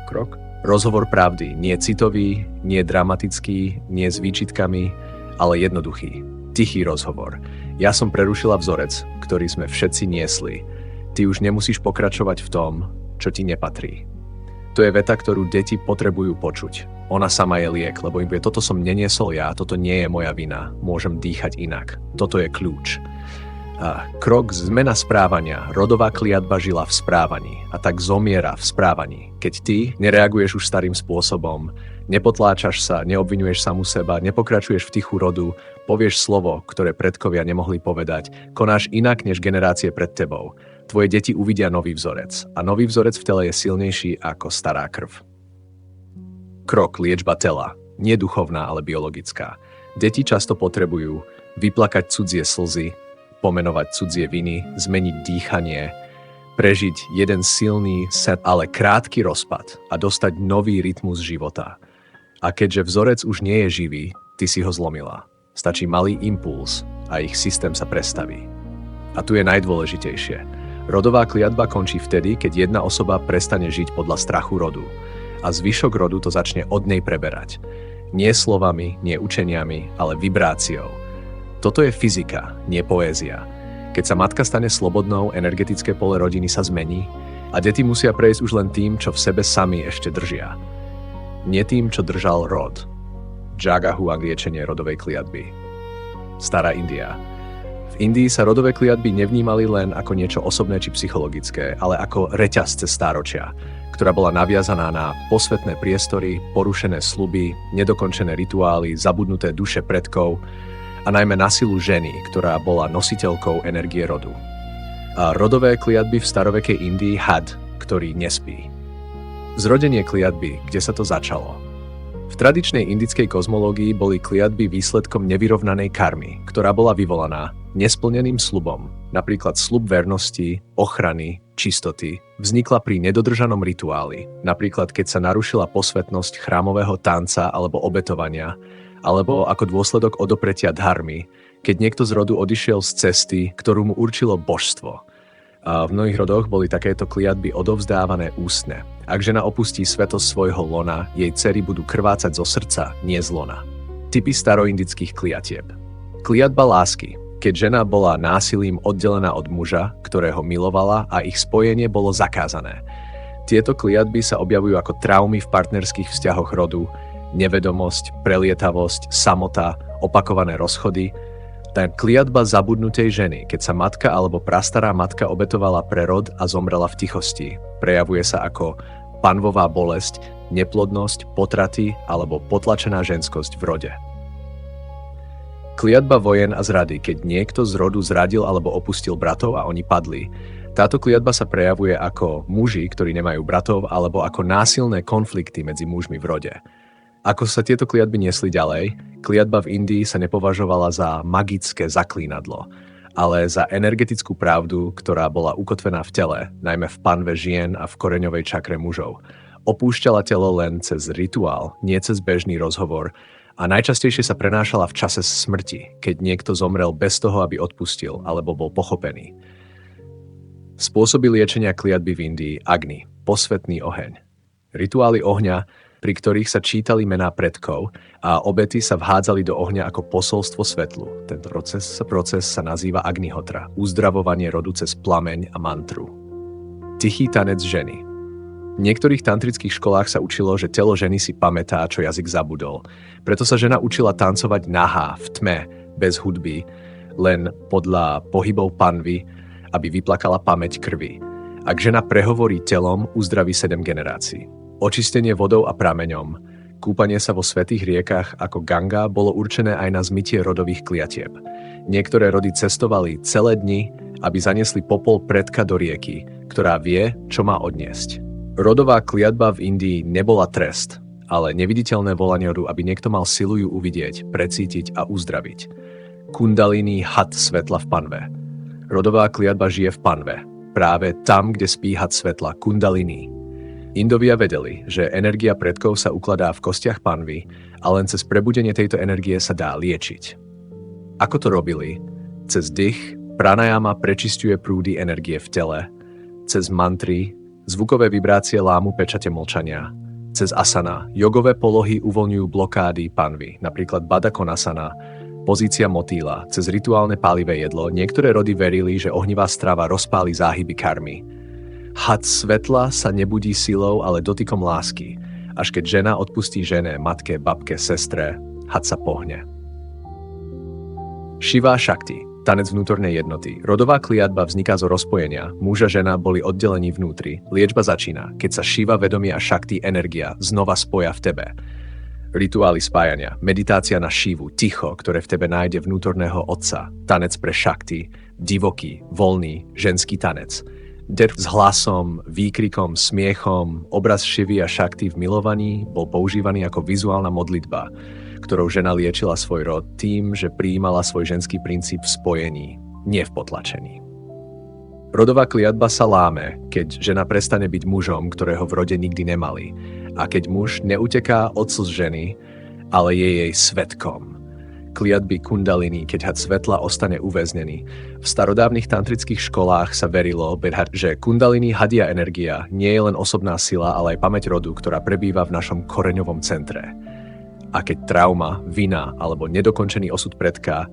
Krok. Rozhovor pravdy. Nie citový, nie dramatický, nie s výčitkami, ale jednoduchý. Tichý rozhovor. Ja som prerušila vzorec, ktorý sme všetci niesli. Ty už nemusíš pokračovať v tom, čo ti nepatrí. To je veta, ktorú deti potrebujú počuť. Ona sama je liek, lebo im povie, toto som neniesol ja, toto nie je moja vina, môžem dýchať inak. Toto je kľúč. Krok zmena správania. Rodová kliatba žila v správaní a tak zomiera v správaní. Keď ty nereaguješ už starým spôsobom, nepotláčaš sa, neobviňuješ samu seba, nepokračuješ v tichu rodu, povieš slovo, ktoré predkovia nemohli povedať, konáš inak než generácie pred tebou. Tvoje deti uvidia nový vzorec a nový vzorec v tele je silnejší ako stará krv. Krok liečba tela. Nie duchovná, ale biologická. Deti často potrebujú vyplakať cudzie slzy, pomenovať cudzie viny, zmeniť dýchanie, prežiť jeden silný set, ale krátky rozpad a dostať nový rytmus života. A keďže vzorec už nie je živý, ty si ho zlomila. Stačí malý impuls a ich systém sa prestaví. A tu je najdôležitejšie. Rodová kliatba končí vtedy, keď jedna osoba prestane žiť podľa strachu rodu. A zvyšok rodu to začne od nej preberať. Nie slovami, nie učeniami, ale vibráciou. Toto je fyzika, nie poézia. Keď sa matka stane slobodnou, energetické pole rodiny sa zmení a deti musia prejsť už len tým, čo v sebe sami ešte držia. Nie tým, čo držal rod. Jaga Huang liečenie rodovej kliatby. Stará India. V Indii sa rodové kliatby nevnímali len ako niečo osobné či psychologické, ale ako reťaz cez stáročia, ktorá bola naviazaná na posvetné priestory, porušené sľuby, nedokončené rituály, zabudnuté duše predkov, a najmä na silu ženy, ktorá bola nositeľkou energie rodu. A rodové kliatby v starovekej Indii had, ktorý nespí. Zrodenie kliatby, kde sa to začalo? V tradičnej indickej kozmológii boli kliatby výsledkom nevyrovnanej karmy, ktorá bola vyvolaná nesplneným sľubom, napríklad sľub vernosti, ochrany, čistoty, vznikla pri nedodržanom rituáli, napríklad keď sa narušila posvetnosť chrámového tanca alebo obetovania, alebo ako dôsledok odopretia dharmy, keď niekto z rodu odišiel z cesty, ktorú mu určilo božstvo. A v mnohých rodoch boli takéto kliatby odovzdávané ústne. Ak žena opustí svetosť svojho lona, jej dcery budú krvácať zo srdca, nie z lona. Typy staroindických kliatieb. Kliatba lásky, keď žena bola násilím oddelená od muža, ktorého milovala a ich spojenie bolo zakázané. Tieto kliatby sa objavujú ako traumy v partnerských vzťahoch rodu, nevedomosť, prelietavosť, samota, opakované rozchody. Tá kliatba zabudnutej ženy, keď sa matka alebo prastará matka obetovala pre rod a zomrela v tichosti, prejavuje sa ako panvová bolesť, neplodnosť, potraty alebo potlačená ženskosť v rode. Kliatba vojen a zrady, keď niekto z rodu zradil alebo opustil bratov a oni padli. Táto kliatba sa prejavuje ako muži, ktorí nemajú bratov, alebo ako násilné konflikty medzi mužmi v rode. Ako sa tieto kliatby niesli ďalej, kliatba v Indii sa nepovažovala za magické zaklínadlo, ale za energetickú pravdu, ktorá bola ukotvená v tele, najmä v panve žien a v koreňovej čakre mužov. Opúšťala telo len cez rituál, nie cez bežný rozhovor a najčastejšie sa prenášala v čase smrti, keď niekto zomrel bez toho, aby odpustil alebo bol pochopený. Spôsoby liečenia kliatby v Indii Agni, posvetný oheň. Rituály ohňa, pri ktorých sa čítali mená predkov a obety sa vhádzali do ohňa ako posolstvo svetlu. Tento proces sa nazýva Agnihotra, uzdravovanie rodu cez plameň a mantru. Tichý tanec ženy. V niektorých tantrických školách sa učilo, že telo ženy si pamätá, čo jazyk zabudol. Preto sa žena učila tancovať nahá, v tme, bez hudby, len podľa pohybov panvy, aby vyplakala pamäť krvi. Ak žena prehovorí telom, uzdraví 7 generácií. Očistenie vodou a prameňom, kúpanie sa vo svätých riekach ako Ganga bolo určené aj na zmytie rodových kliatieb. Niektoré rody cestovali celé dni, aby zaniesli popol predka do rieky, ktorá vie, čo má odniesť. Rodová kliatba v Indii nebola trest, ale neviditeľné volanie rodu, aby niekto mal silu ju uvidieť, precítiť a uzdraviť. Kundalini had svetla v panve. Rodová kliatba žije v panve, práve tam, kde spí had svetla, kundalini. Indovia vedeli, že energia predkov sa ukladá v kostiach panvy a len cez prebudenie tejto energie sa dá liečiť. Ako to robili? Cez dých, pranajama prečisťuje prúdy energie v tele, cez mantry, zvukové vibrácie lámu pečate mlčania, cez asana, jogové polohy uvoľňujú blokády panvy, napríklad Baddha Konasana, pozícia motýla, cez rituálne pálivé jedlo. Niektoré rody verili, že ohnivá strava rozpáli záhyby karmy. Had svetla sa nebudí silou, ale dotykom lásky. Až keď žena odpustí žene, matke, babke, sestre, had sa pohne. Shiva Shakti, tanec vnútornej jednoty. Rodová kliatba vzniká zo rozpojenia. Muž a žena boli oddelení vnútri. Liečba začína, keď sa Shiva, vedomie a Shakti, energia, znova spoja v tebe. Rituály spájania, meditácia na Shivu, ticho, ktoré v tebe nájde vnútorného otca, tanec pre Shakti, divoký, voľný, ženský tanec. S hlasom, výkrikom, smiechom, obraz Shivy a Shakti v milovaní bol používaný ako vizuálna modlitba, ktorou žena liečila svoj rod tým, že prijímala svoj ženský princíp v spojení, nie v potlačení. Rodová kliatba sa láme, keď žena prestane byť mužom, ktorého v rode nikdy nemali, a keď muž neuteká od slz ženy, ale je jej svedkom. Kliatby kundalini, keď had svetla ostane uväznený. V starodávnych tantrických školách sa verilo, že kundalini hadia energia nie je len osobná sila, ale aj pamäť rodu, ktorá prebýva v našom koreňovom centre. A keď trauma, vina alebo nedokončený osud predka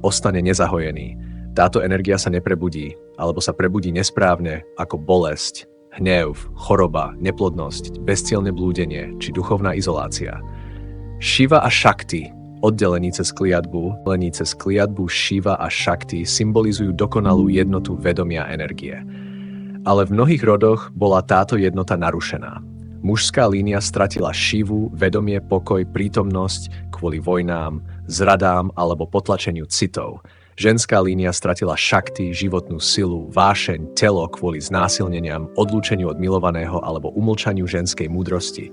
ostane nezahojený, táto energia sa neprebudí, alebo sa prebudí nesprávne ako bolesť, hnev, choroba, neplodnosť, bezcielne blúdenie či duchovná izolácia. Shiva a Shakti, oddelení cez kliatbu, Shiva a Shakti symbolizujú dokonalú jednotu vedomia energie. Ale v mnohých rodoch bola táto jednota narušená. Mužská línia stratila Shivu, vedomie, pokoj, prítomnosť kvôli vojnám, zradám alebo potlačeniu citov. Ženská línia stratila Shakti, životnú silu, vášeň, telo kvôli znásilneniam, odlúčeniu od milovaného alebo umlčaniu ženskej múdrosti.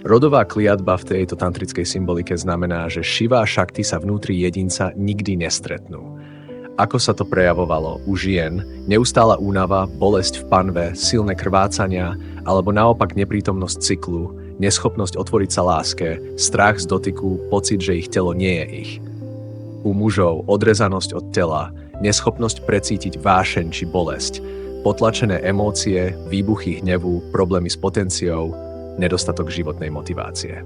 Rodová kliatba v tejto tantrickej symbolike znamená, že Shiva a Shakti sa vnútri jedinca nikdy nestretnú. Ako sa to prejavovalo u žien, neustála únava, bolesť v panve, silné krvácania alebo naopak neprítomnosť cyklu, neschopnosť otvoriť sa láske, strach z dotyku, pocit, že ich telo nie je ich. U mužov odrezanosť od tela, neschopnosť precítiť vášeň či bolesť, potlačené emócie, výbuchy hnevu, problémy s potenciou, nedostatok životnej motivácie.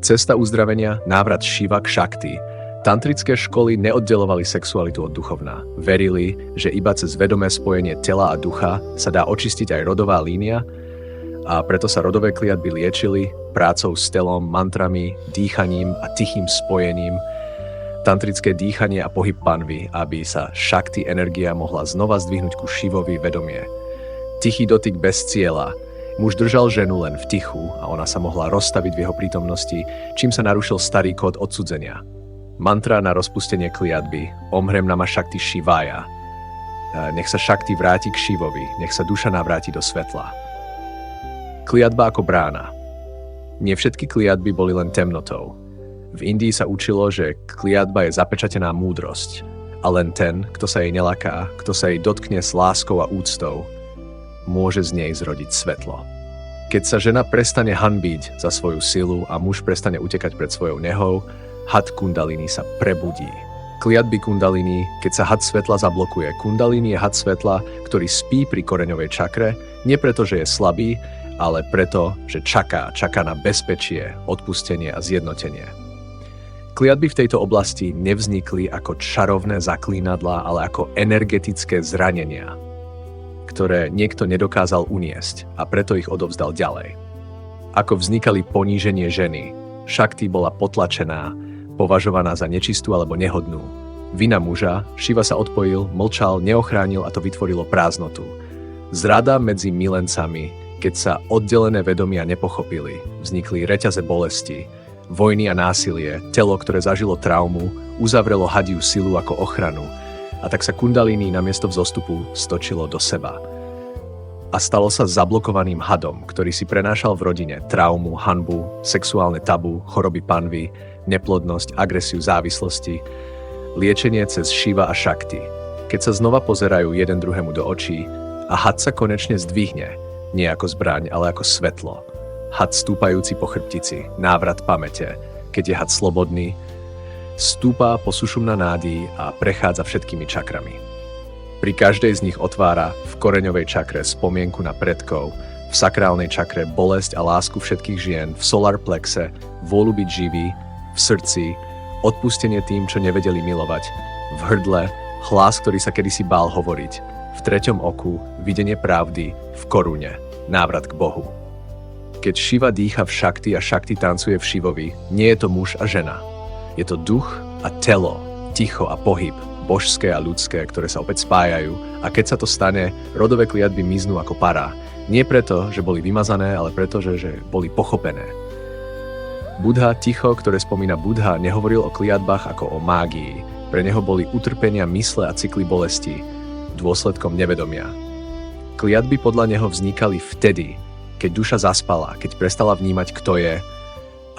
Cesta uzdravenia, návrat Shiva k Shakti. Tantrické školy neoddelovali sexualitu od duchovná. Verili, že iba cez vedomé spojenie tela a ducha sa dá očistiť aj rodová línia a preto sa rodové kliatby liečili prácou s telom, mantrami, dýchaním a tichým spojením, tantrické dýchanie a pohyb panvy, aby sa Shakti energia mohla znova zdvihnúť ku Shivovi vedomie. Tichý dotyk bez cieľa. Muž držal ženu len v tichu a ona sa mohla rozstaviť v jeho prítomnosti, čím sa narušil starý kód odsudzenia. Mantra na rozpustenie kliatby. Om Hrem Namah Shakti Shivaya. Nech sa Shakti vráti k Shivovi, nech sa duša navráti do svetla. Kliatba ako brána. Nie všetky kliatby boli len temnotou. V Indii sa učilo, že kliatba je zapečatená múdrosť a len ten, kto sa jej nelaká, kto sa jej dotkne s láskou a úctou, môže z nej zrodiť svetlo. Keď sa žena prestane hanbiť za svoju silu a muž prestane utekať pred svojou nehou, had kundalini sa prebudí. Kliatby kundalini, keď sa had svetla zablokuje. Kundalini je had svetla, ktorý spí pri koreňovej čakre, nie preto, že je slabý, ale preto, že čaká na bezpečie, odpustenie a zjednotenie. Kliatby v tejto oblasti nevznikli ako čarovné zaklínadlá, ale ako energetické zranenia. ktoré niekto nedokázal uniesť a preto ich odovzdal ďalej. Ako vznikali poníženie ženy, Šakti bola potlačená, považovaná za nečistú alebo nehodnú. Vina muža, Šiva sa odpojil, mlčal, neochránil a to vytvorilo prázdnotu. Zrada medzi milencami, keď sa oddelené vedomia nepochopili, vznikli reťaze bolesti, vojny a násilie, telo, ktoré zažilo traumu, uzavrelo hadiu silu ako ochranu a tak sa kundalíny namiesto vzostupu stočilo do seba. A stalo sa zablokovaným hadom, ktorý si prenášal v rodine traumu, hanbu, sexuálne tabu, choroby panvy, neplodnosť, agresiu, závislosti, liečenie cez Šiva a Šakti. Keď sa znova pozerajú jeden druhému do očí a had sa konečne zdvihne, nie ako zbraň, ale ako svetlo. Had stúpajúci po chrbtici, návrat pamäte, keď je had slobodný, stúpa po sušumná nádí a prechádza všetkými čakrami. Pri každej z nich otvára v koreňovej čakre spomienku na predkov, v sakrálnej čakre bolesť a lásku všetkých žien, v solar plexe vôľu byť živý, v srdci odpustenie tým, čo nevedeli milovať, v hrdle hlas, ktorý sa kedysi bál hovoriť, v treťom oku videnie pravdy, v korune návrat k Bohu. Keď Šiva dýcha v Šakti a Šakti tancuje v Šivovi, nie je to muž a žena. Je to duch a telo, ticho a pohyb, božské a ľudské, ktoré sa opäť spájajú a keď sa to stane, rodové kliatby miznú ako para. Nie preto, že boli vymazané, ale preto, že boli pochopené. Budha, ticho, ktoré spomína Budha, nehovoril o kliatbách ako o mágii. Pre neho boli utrpenia mysle a cykly bolesti, dôsledkom nevedomia. Kliatby podľa neho vznikali vtedy, keď duša zaspala, keď prestala vnímať, kto je,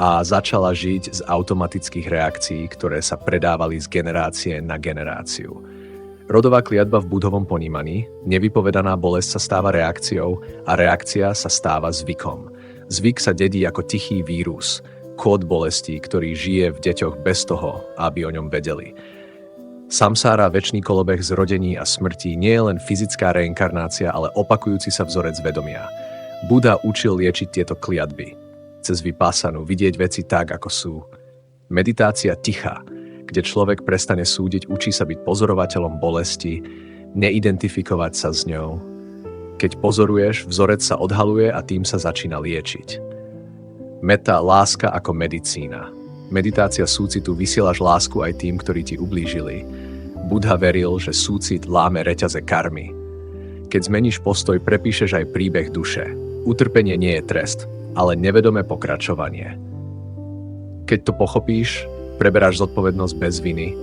a začala žiť z automatických reakcií, ktoré sa predávali z generácie na generáciu. Rodová kliatba v Budhovom ponímaní, nevypovedaná bolesť sa stáva reakciou a reakcia sa stáva zvykom. Zvyk sa dedí ako tichý vírus, kód bolesti, ktorý žije v deťoch bez toho, aby o ňom vedeli. Samsára, večný kolobeh zrodení a smrti, nie je len fyzická reinkarnácia, ale opakujúci sa vzorec vedomia. Buddha učil liečiť tieto kliatby. Cez vypásanu vidieť veci tak, ako sú. Meditácia ticha, kde človek prestane súdiť, učí sa byť pozorovateľom bolesti, neidentifikovať sa s ňou. Keď pozoruješ, vzorec sa odhaluje a tým sa začína liečiť. Meta, láska ako medicína. Meditácia súcitu, vysielaš lásku aj tým, ktorí ti ublížili. Buddha veril, že súcit láme reťaze karmy. Keď zmeníš postoj, prepíšeš aj príbeh duše. Utrpenie nie je trest, ale nevedomé pokračovanie. Keď to pochopíš, preberáš zodpovednosť bez viny.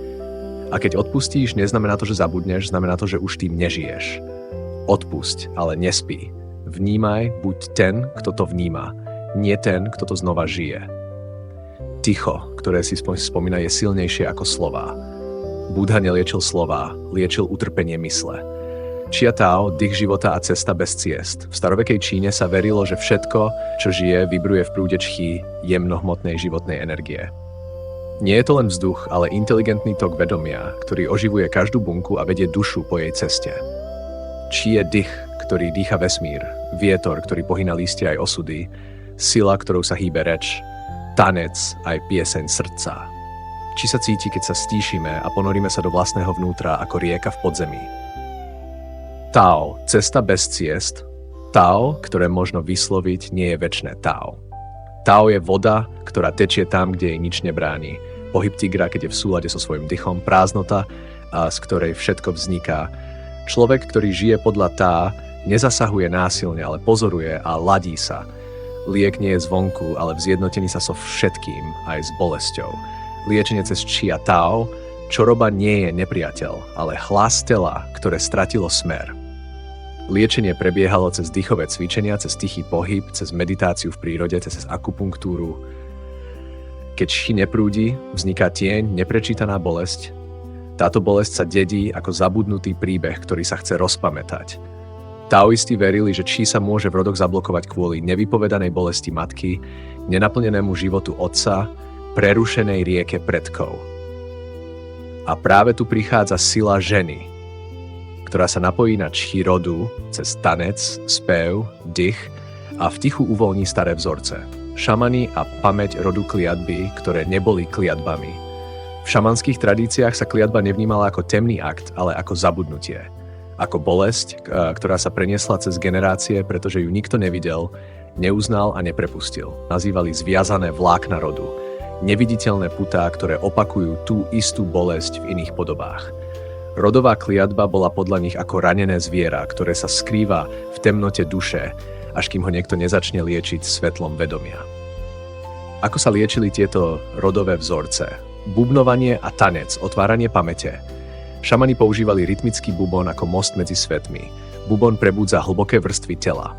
A keď odpustíš, neznamená to, že zabudneš, znamená to, že už tým nežiješ. Odpusť, ale nespí. Vnímaj, buď ten, kto to vníma, nie ten, kto to znova žije. Ticho, ktoré si spomína, je silnejšie ako slová. Buddha neliečil slová, liečil utrpenie mysle. Chia Tao, dých života a cesta bez ciest. V starovekej Číne sa verilo, že všetko, čo žije, vibruje v prúde čchy jemnohmotnej životnej energie. Nie je to len vzduch, ale inteligentný tok vedomia, ktorý oživuje každú bunku a vedie dušu po jej ceste. Chi je dých, ktorý dýcha vesmír, vietor, ktorý pohýna listia aj osudy, sila, ktorou sa hýbe reč, tanec aj pieseň srdca. Či sa cíti, keď sa stíšime a ponoríme sa do vlastného vnútra ako rieka v podzemí. Tao, cesta bez ciest. Tao, ktoré možno vysloviť, nie je večné Tao. Tao je voda, ktorá tečie tam, kde jej nič nebráni. Pohyb tigra, keď je v súlade so svojím dychom, prázdnota, z ktorej všetko vzniká. Človek, ktorý žije podľa Tá, nezasahuje násilne, ale pozoruje a ladí sa. Liek nie je zvonku, ale v zjednotení sa so všetkým, aj s bolesťou. Liečenie cez Chia Tao, čoroba nie je nepriateľ, ale hlas tela, ktoré stratilo smer. Liečenie prebiehalo cez dýchové cvičenia, cez tichý pohyb, cez meditáciu v prírode, cez akupunktúru. Keď chi neprúdi, vzniká tieň, neprečítaná bolesť. Táto bolesť sa dedí ako zabudnutý príbeh, ktorý sa chce rozpamätať. Taoisti verili, že chi sa môže v rodoch zablokovať kvôli nevypovedanej bolesti matky, nenaplnenému životu otca, prerušenej rieke predkov. A práve tu prichádza sila ženy, ktorá sa napojí na čchi rodu cez tanec, spev, dých a v tichu uvoľní staré vzorce. Šamani a pamäť rodu kliatby, ktoré neboli kliatbami. V šamanských tradíciách sa kliatba nevnímala ako temný akt, ale ako zabudnutie. ako bolesť, ktorá sa preniesla cez generácie, pretože ju nikto nevidel, neuznal a neprepustil. Nazývali zviazané vlákna rodu. Neviditeľné putá, ktoré opakujú tú istú bolesť v iných podobách. Rodová kliatba bola podľa nich ako ranené zviera, ktoré sa skrýva v temnote duše, až kým ho niekto nezačne liečiť svetlom vedomia. Ako sa liečili tieto rodové vzorce? Bubnovanie a tanec, otváranie pamäte. Šamani používali rytmický bubon ako most medzi svetmi. Bubon prebúdza hlboké vrstvy tela,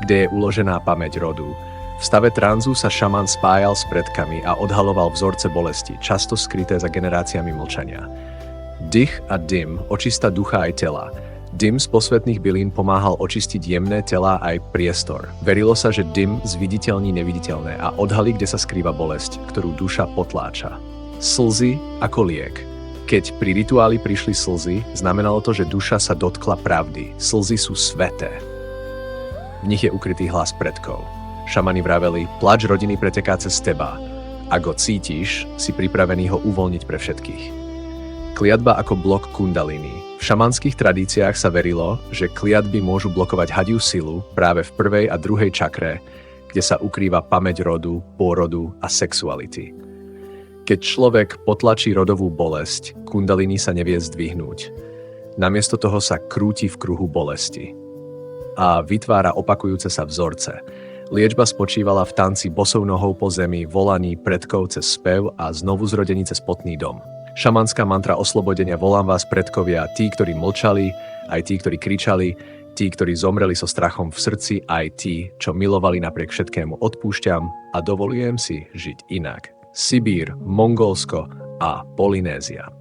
kde je uložená pamäť rodu. V stave tranzu sa šaman spájal s predkami a odhaloval vzorce bolesti, často skryté za generáciami mlčania. Dých a dym, očista ducha aj tela. Dym z posvetných bylín pomáhal očistiť jemné tela aj priestor. Verilo sa, že dym zviditeľní neviditeľné a odhalí, kde sa skrýva bolesť, ktorú duša potláča. Slzy ako liek. Keď pri rituáli prišli slzy, znamenalo to, že duša sa dotkla pravdy. Slzy sú sväté. V nich je ukrytý hlas predkov. Šamani vraveli, plač rodiny preteká cez teba. Ak ho cítiš, si pripravený ho uvoľniť pre všetkých. Kliatba ako blok kundalini. V šamanských tradíciách sa verilo, že kliatby môžu blokovať hadiu silu práve v prvej a druhej čakre, kde sa ukrýva pamäť rodu, pôrodu a sexuality. Keď človek potlačí rodovú bolesť, kundalini sa nevie zdvihnúť. Namiesto toho sa krúti v kruhu bolesti a vytvára opakujúce sa vzorce. Liečba spočívala v tanci bosou nohou po zemi, volaní predkov cez spev a znovu zrodení cez potný dom. Šamanská mantra oslobodenia volám vás predkovia, tí, ktorí mlčali, aj tí, ktorí kričali, tí, ktorí zomreli so strachom v srdci, aj tí, čo milovali napriek všetkému, odpúšťam a dovolujem si žiť inak. Sibír, Mongolsko a Polynézia.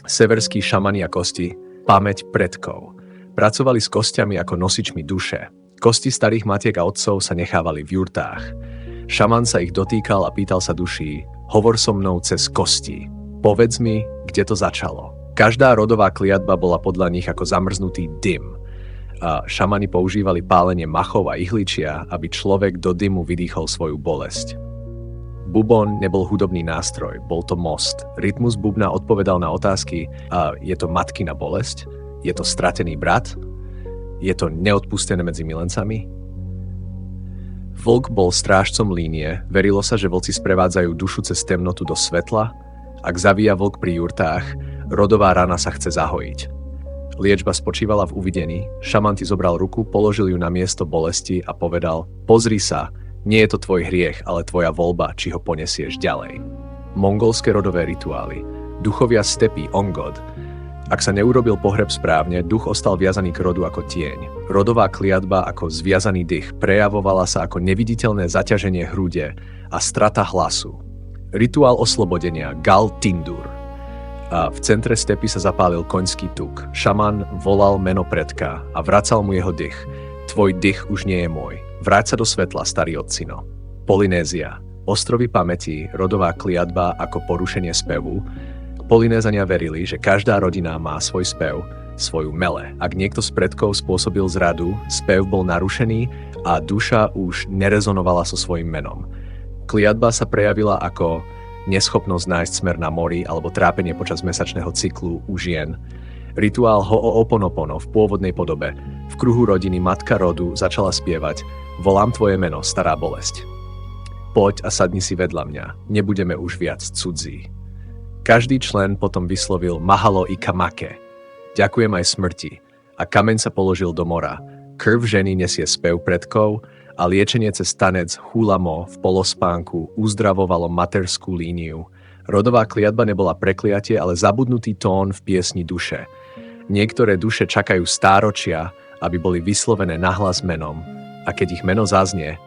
Severskí šamani a kosti, pamäť predkov. Pracovali s kostiami ako nosičmi duše. Kosti starých matiek a otcov sa nechávali v jurtách. Šaman sa ich dotýkal a pýtal sa duší, hovor so mnou cez kosti. Povedz mi, kde to začalo. Každá rodová kliatba bola podľa nich ako zamrznutý dym. A šamani používali pálenie machov a ihličia, aby človek do dymu vydýchol svoju bolesť. Bubon nebol hudobný nástroj, bol to most. Rytmus bubna odpovedal na otázky, je to matkina bolesť? Je to stratený brat? Je to neodpustené medzi milencami? Vlk bol strážcom línie, verilo sa, že vlci sprevádzajú dušu cez temnotu do svetla. Ak zavíja vlk pri jurtách, rodová rana sa chce zahojiť. Liečba spočívala v uvidení, šaman ti zobral ruku, položil ju na miesto bolesti a povedal, pozri sa, nie je to tvoj hriech, ale tvoja voľba, či ho ponesieš ďalej. Mongolské rodové rituály. Duchovia stepy, Ongod. Ak sa neurobil pohreb správne, duch ostal viazaný k rodu ako tieň. Rodová kliatba ako zviazaný dých prejavovala sa ako neviditeľné zaťaženie hrude a strata hlasu. Rituál oslobodenia, Gal Tindur. A v centre stepy sa zapálil koňský tuk. Šaman volal meno predka a vracal mu jeho dých. Tvoj dých už nie je môj. Vráť sa do svetla, starý otcino. Polynézia. Ostrovy pamäti, rodová kliatba ako porušenie spevu. Polynézania verili, že každá rodina má svoj spev, svoju mele. Ak niekto z predkov spôsobil zradu, spev bol narušený a duša už nerezonovala so svojím menom. Kliatba sa prejavila ako neschopnosť nájsť smer na mori alebo trápenie počas mesačného cyklu u žien. Rituál Ho'oponopono v pôvodnej podobe. V kruhu rodiny matka rodu začala spievať Volám tvoje meno, stará bolesť. Poď a sadni si vedľa mňa, nebudeme už viac cudzí. Každý člen potom vyslovil Mahalo i Kamake. Ďakujem aj smrti. A kameň sa položil do mora. Krv ženy nesie spev predkov a liečenie cez tanec Hulamo v polospánku uzdravovalo materskú líniu. Rodová kliatba nebola prekliatie, ale zabudnutý tón v piesni duše. Niektoré duše čakajú stáročia, aby boli vyslovené nahlas menom. A keď ich meno zaznie,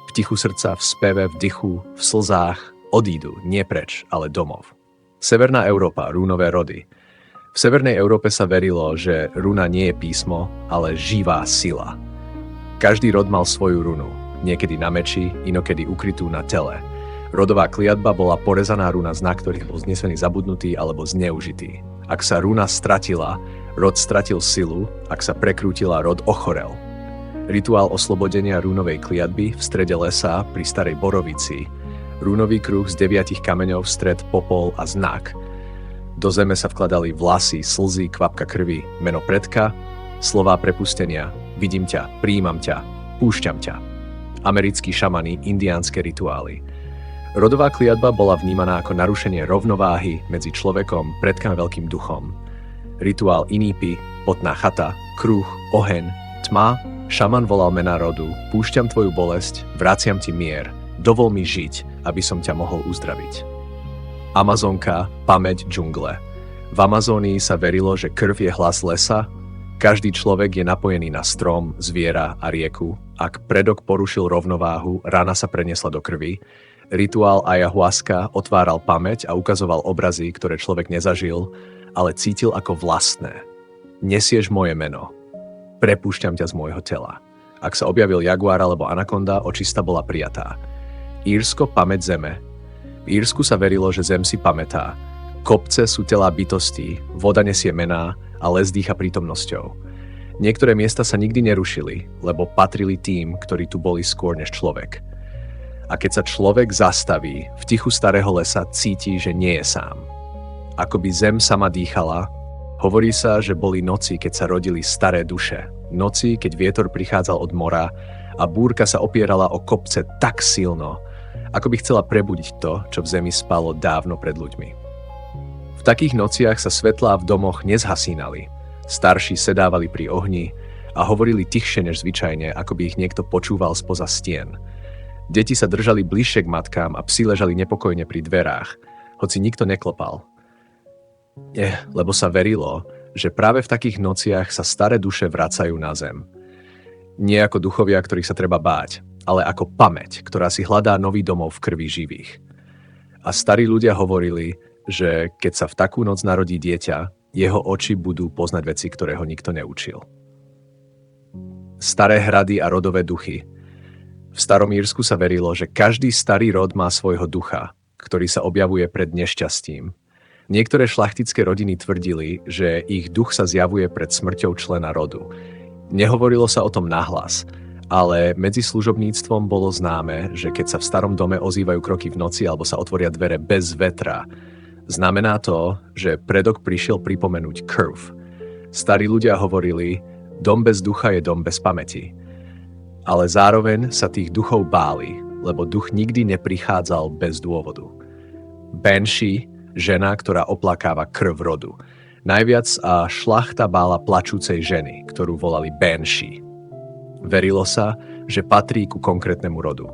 v tichu srdca, v speve, v dychu, v slzách, odídu, nie preč, ale domov. Severná Európa, rúnové rody. V Severnej Európe sa verilo, že runa nie je písmo, ale živá sila. Každý rod mal svoju runu, niekedy na meči, inokedy ukrytú na tele. Rodová kliatba bola porezaná runa, znak ktorých bol znesený, zabudnutý alebo zneužitý. Ak sa runa stratila, rod stratil silu, ak sa prekrútila, rod ochorel. Rituál oslobodenia rúnovej kliatby v strede lesa pri Starej Borovici. Rúnový kruh z 9 kameňov, stred, popol a znak. Do zeme sa vkladali vlasy, slzy, kvapka krvi, meno predka, slová prepustenia, vidím ťa, prijímam ťa, púšťam ťa. Americkí šamani, indiánske rituály. Rodová kliatba bola vnímaná ako narušenie rovnováhy medzi človekom, predkami a veľkým duchom. Rituál inípi, potná chata, kruh, oheň, tma, šaman volal mená rodu, púšťam tvoju bolesť, vraciam ti mier, dovol mi žiť, aby som ťa mohol uzdraviť. Amazonka, pamäť džungle. V Amazónii sa verilo, že krv je hlas lesa, každý človek je napojený na strom, zviera a rieku. Ak predok porušil rovnováhu, rana sa preniesla do krvi. Rituál ayahuasca otváral pamäť a ukazoval obrazy, ktoré človek nezažil, ale cítil ako vlastné. Nesieš moje meno. Prepúšťam ťa z môjho tela. Ak sa objavil jaguár alebo anakonda, očista bola prijatá. Írsko, pamäť zeme. V Írsku sa verilo, že zem si pamätá. Kopce sú telá bytostí, voda nesie mená a les dýcha prítomnosťou. Niektoré miesta sa nikdy nerušili, lebo patrili tým, ktorí tu boli skôr než človek. A keď sa človek zastaví, v tichu starého lesa cíti, že nie je sám. Ako by zem sama dýchala, hovorí sa, že boli noci, keď sa rodili staré duše. Noci, keď vietor prichádzal od mora a búrka sa opierala o kopce tak silno, ako by chcela prebudiť to, čo v zemi spalo dávno pred ľuďmi. V takých nociach sa svetlá v domoch nezhasínali. Starší sedávali pri ohni a hovorili tichšie než zvyčajne, ako by ich niekto počúval spoza stien. Deti sa držali bližšie k matkám a psi ležali nepokojne pri dverách, hoci nikto neklopal. Lebo sa verilo, že práve v takých nociach sa staré duše vracajú na zem. Nie ako duchovia, ktorých sa treba báť, ale ako pamäť, ktorá si hľadá nový domov v krvi živých. A starí ľudia hovorili, že keď sa v takú noc narodí dieťa, jeho oči budú poznať veci, ktoré ho nikto neučil. Staré hrady a rodové duchy. V starom Írsku sa verilo, že každý starý rod má svojho ducha, ktorý sa objavuje pred nešťastím. Niektoré šlachtické rodiny tvrdili, že ich duch sa zjavuje pred smrťou člena rodu. Nehovorilo sa o tom nahlas, ale medzi služobníctvom bolo známe, že keď sa v starom dome ozývajú kroky v noci alebo sa otvoria dvere bez vetra, znamená to, že predok prišiel pripomenúť krv. Starí ľudia hovorili, dom bez ducha je dom bez pamäti. Ale zároveň sa tých duchov báli, lebo duch nikdy neprichádzal bez dôvodu. Banshee, žena, ktorá oplakáva krv rodu. Najviac šlachta bála plačúcej ženy, ktorú volali Banshee. Verilo sa, že patrí ku konkrétnemu rodu.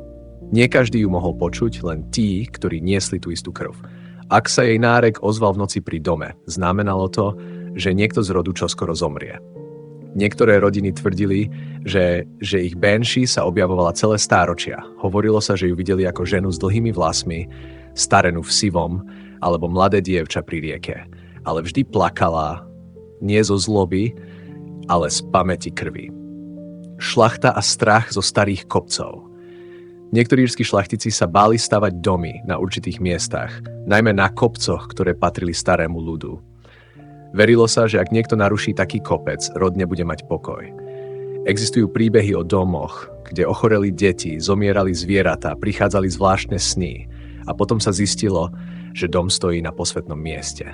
Nie každý ju mohol počuť, len tí, ktorí niesli tú istú krv. Ak sa jej nárek ozval v noci pri dome, znamenalo to, že niekto z rodu čoskoro zomrie. Niektoré rodiny tvrdili, že ich Banshee sa objavovala celé stáročia. Hovorilo sa, že ju videli ako ženu s dlhými vlasmi, starenu v sivom, alebo mladé dievča pri rieke. Ale vždy plakala, nie zo zloby, ale z pamäti krvi. Šlachta a strach zo starých kopcov. Niektorí írsky šlachtici sa báli stavať domy na určitých miestach, najmä na kopcoch, ktoré patrili starému ľudu. Verilo sa, že ak niekto naruší taký kopec, rod nebude mať pokoj. Existujú príbehy o domoch, kde ochoreli deti, zomierali zvieratá, prichádzali zvláštne sny a potom sa zistilo, že dom stojí na posvätnom mieste.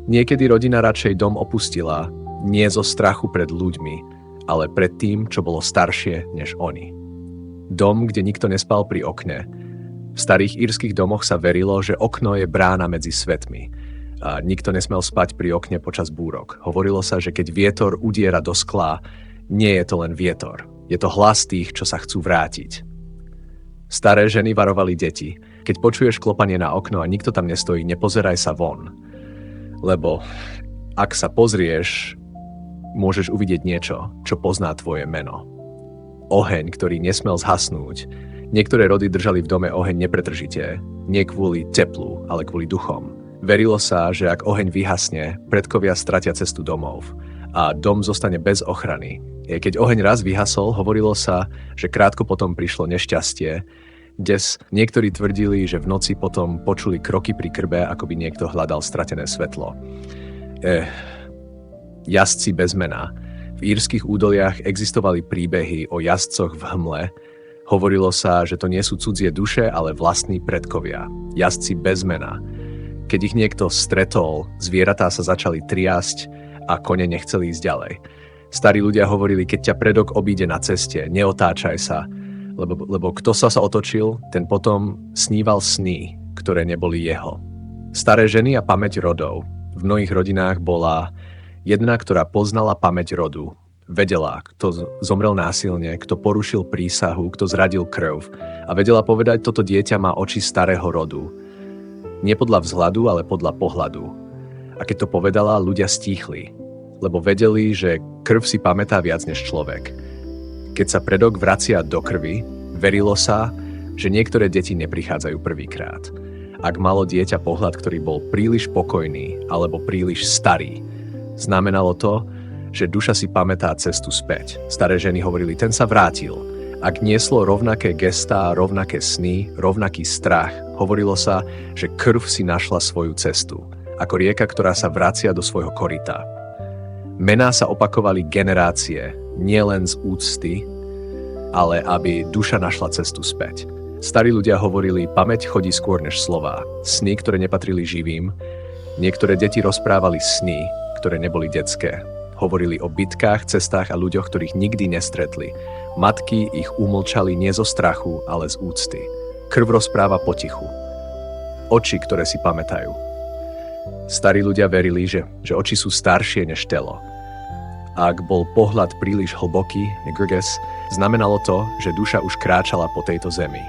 Niekedy rodina radšej dom opustila, nie zo strachu pred ľuďmi, ale pred tým, čo bolo staršie než oni. Dom, kde nikto nespal pri okne. V starých írskych domoch sa verilo, že okno je brána medzi svetmi. A nikto nesmel spať pri okne počas búrok. Hovorilo sa, že keď vietor udiera do skla, nie je to len vietor. Je to hlas tých, čo sa chcú vrátiť. Staré ženy varovali deti. Keď počuješ klopanie na okno a nikto tam nestojí, nepozeraj sa von. Lebo ak sa pozrieš, môžeš uvidieť niečo, čo pozná tvoje meno. Oheň, ktorý nesmel zhasnúť. Niektoré rody držali v dome oheň nepretržite. Nie kvôli teplu, ale kvôli duchom. Verilo sa, že ak oheň vyhasne, predkovia stratia cestu domov a dom zostane bez ochrany. Keď oheň raz vyhasol, hovorilo sa, že krátko potom prišlo nešťastie. Dnes niektorí tvrdili, že v noci potom počuli kroky pri krbe, ako by niekto hľadal stratené svetlo. Jazdci bez mena. V írskych údoliach existovali príbehy o jazdcoch v hmle. Hovorilo sa, že to nie sú cudzie duše, ale vlastní predkovia. Jazdci bez mena. Keď ich niekto stretol, zvieratá sa začali triasť a kone nechceli ísť ďalej. Starí ľudia hovorili, keď ťa predok obíde na ceste, neotáčaj sa, lebo kto sa otočil, ten potom sníval sny, ktoré neboli jeho. Staré ženy a pamäť rodov. V mnohých rodinách bola jedna, ktorá poznala pamäť rodu. Vedela, kto zomrel násilne, kto porušil prísahu, kto zradil krv. A vedela povedať, toto dieťa má oči starého rodu. Nie podľa vzhľadu, ale podľa pohľadu. A keď to povedala, ľudia stíchli, lebo vedeli, že krv si pamätá viac než človek. Keď sa predok vracia do krvi, verilo sa, že niektoré deti neprichádzajú prvýkrát. Ak malo dieťa pohľad, ktorý bol príliš pokojný alebo príliš starý, znamenalo to, že duša si pamätá cestu späť. Staré ženy hovorili, ten sa vrátil. Ak nieslo rovnaké gestá, rovnaké sny, rovnaký strach, hovorilo sa, že krv si našla svoju cestu, ako rieka, ktorá sa vracia do svojho koryta. Mená sa opakovali generácie, nielen z úcty, ale aby duša našla cestu späť. Starí ľudia hovorili, pamäť chodí skôr než slová, sny, ktoré nepatrili živým. Niektoré deti rozprávali sny, ktoré neboli detské. Hovorili o bitkách, cestách a ľuďoch, ktorých nikdy nestretli. Matky ich umlčali nie zo strachu, ale z úcty. Krv rozpráva potichu. Oči, ktoré si pamätajú. Starí ľudia verili, že oči sú staršie než telo. Ak bol pohľad príliš hlboký, negurges, znamenalo to, že duša už kráčala po tejto zemi.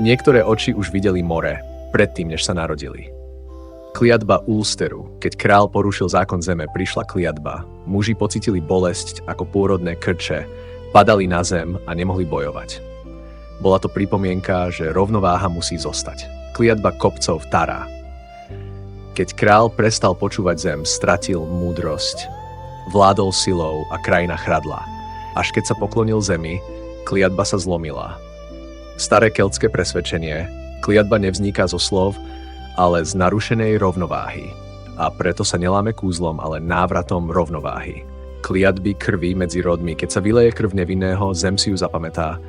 Niektoré oči už videli more, predtým, než sa narodili. Kliatba Ulsteru. Keď král porušil zákon zeme, prišla kliatba. Muži pocítili bolesť ako pôrodné krče, padali na zem a nemohli bojovať. Bola to pripomienka, že rovnováha musí zostať. Kliatba kopcov Tara. Keď král prestal počúvať zem, stratil múdrosť. Vládol silou a krajina chradla. Až keď sa poklonil zemi, kliatba sa zlomila. Staré keltské presvedčenie, kliatba nevzniká zo slov, ale z narušenej rovnováhy. A preto sa neláme kúzlom, ale návratom rovnováhy. Kliatby krvi medzi rodmi, keď sa vyleje krv nevinného, zem si ju zapamätá.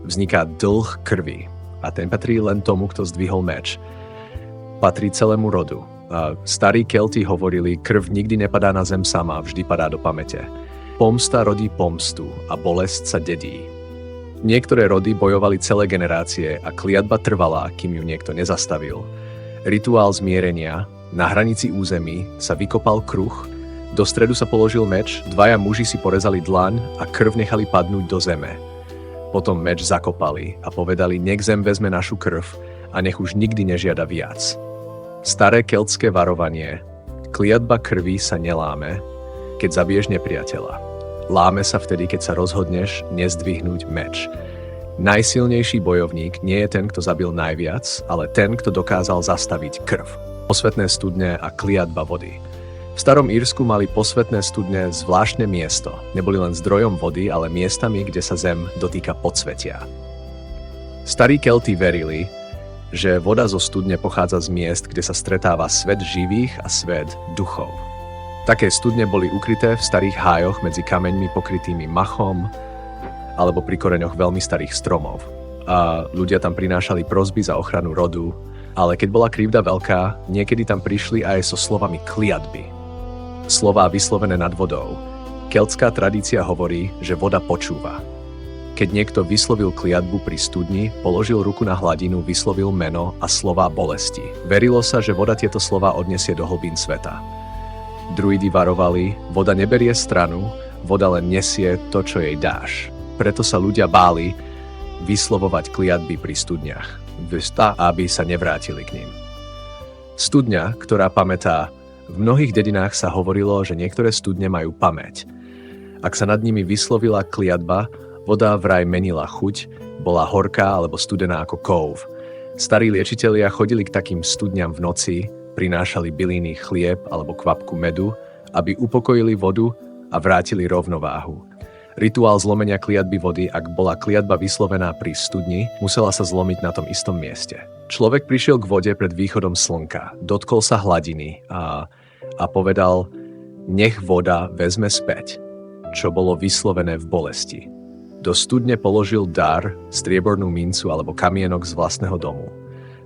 Vzniká dlh krvi. A ten patrí len tomu, kto zdvihol meč. Patrí celému rodu. A starí Kelti hovorili, krv nikdy nepadá na zem sama, vždy padá do pamäte. Pomsta rodí pomstu a bolesť sa dedí. Niektoré rody bojovali celé generácie a kliatba trvala, kým ju niekto nezastavil. Rituál zmierenia, na hranici území sa vykopal kruh, do stredu sa položil meč, dvaja muži si porezali dlaň a krv nechali padnúť do zeme. Potom meč zakopali a povedali, nech zem vezme našu krv a nech už nikdy nežiada viac. Staré keltské varovanie, kliatba krvi sa neláme, keď zabiješ nepriateľa. Láme sa vtedy, keď sa rozhodneš nezdvihnúť meč. Najsilnejší bojovník nie je ten, kto zabil najviac, ale ten, kto dokázal zastaviť krv. Posvätné studne a kliatba vody. V Starom Írsku mali posvätné studne zvláštne miesto. Neboli len zdrojom vody, ale miestami, kde sa zem dotýka podsvetia. Starí Kelti verili, že voda zo studne pochádza z miest, kde sa stretáva svet živých a svet duchov. Také studne boli ukryté v starých hájoch medzi kameňmi pokrytými machom alebo pri koreňoch veľmi starých stromov. A ľudia tam prinášali prosby za ochranu rodu, ale keď bola krivda veľká, niekedy tam prišli aj so slovami kliatby. Slová vyslovené nad vodou. Keltská tradícia hovorí, že voda počúva. Keď niekto vyslovil kliatbu pri studni, položil ruku na hladinu, vyslovil meno a slová bolesti. Verilo sa, že voda tieto slová odnesie do hlbín sveta. Druidi varovali, voda neberie stranu, voda len nesie to, čo jej dáš. Preto sa ľudia báli vyslovovať kliatby pri studniach, aby sa nevrátili k ním. Studňa, ktorá pamätá, v mnohých dedinách sa hovorilo, že niektoré studne majú pamäť. Ak sa nad nimi vyslovila kliatba, voda vraj menila chuť, bola horká alebo studená ako kov. Starí liečitelia chodili k takým studňam v noci, prinášali byliny, chlieb alebo kvapku medu, aby upokojili vodu a vrátili rovnováhu. Rituál zlomenia kliatby vody, ak bola kliatba vyslovená pri studni, musela sa zlomiť na tom istom mieste. Človek prišiel k vode pred východom slnka, dotkol sa hladiny a povedal, nech voda vezme späť, čo bolo vyslovené v bolesti. Do studne položil dar, striebornú mincu alebo kamienok z vlastného domu.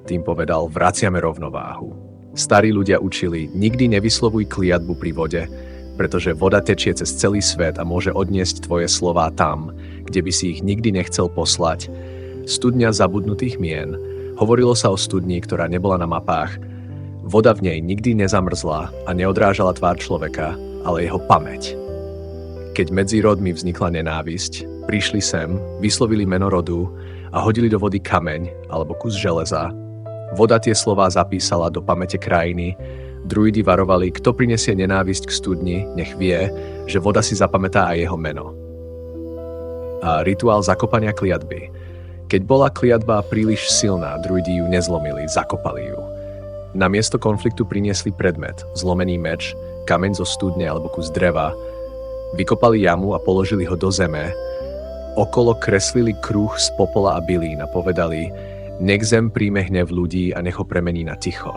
Tým povedal, vraciame rovnováhu. Starí ľudia učili, nikdy nevyslovuj kliatbu pri vode, pretože voda tečie cez celý svet a môže odniesť tvoje slová tam, kde by si ich nikdy nechcel poslať. Studňa zabudnutých mien. Hovorilo sa o studni, ktorá nebola na mapách. Voda v nej nikdy nezamrzla a neodrážala tvár človeka, ale jeho pamäť. Keď medzi rodmi vznikla nenávisť, prišli sem, vyslovili meno rodu a hodili do vody kameň alebo kus železa. Voda tie slová zapísala do pamäte krajiny. Druidi varovali, kto prinesie nenávisť k studni, nech vie, že voda si zapamätá aj jeho meno. A rituál zakopania kliatby. Keď bola kliatba príliš silná, druidi ju nezlomili, zakopali ju. Na miesto konfliktu priniesli predmet, zlomený meč, kameň zo studne alebo kus dreva. Vykopali jamu a položili ho do zeme. Okolo kreslili kruh z popola a bylín a povedali, nech zem príjme hnev ľudí a nech ho premení na ticho.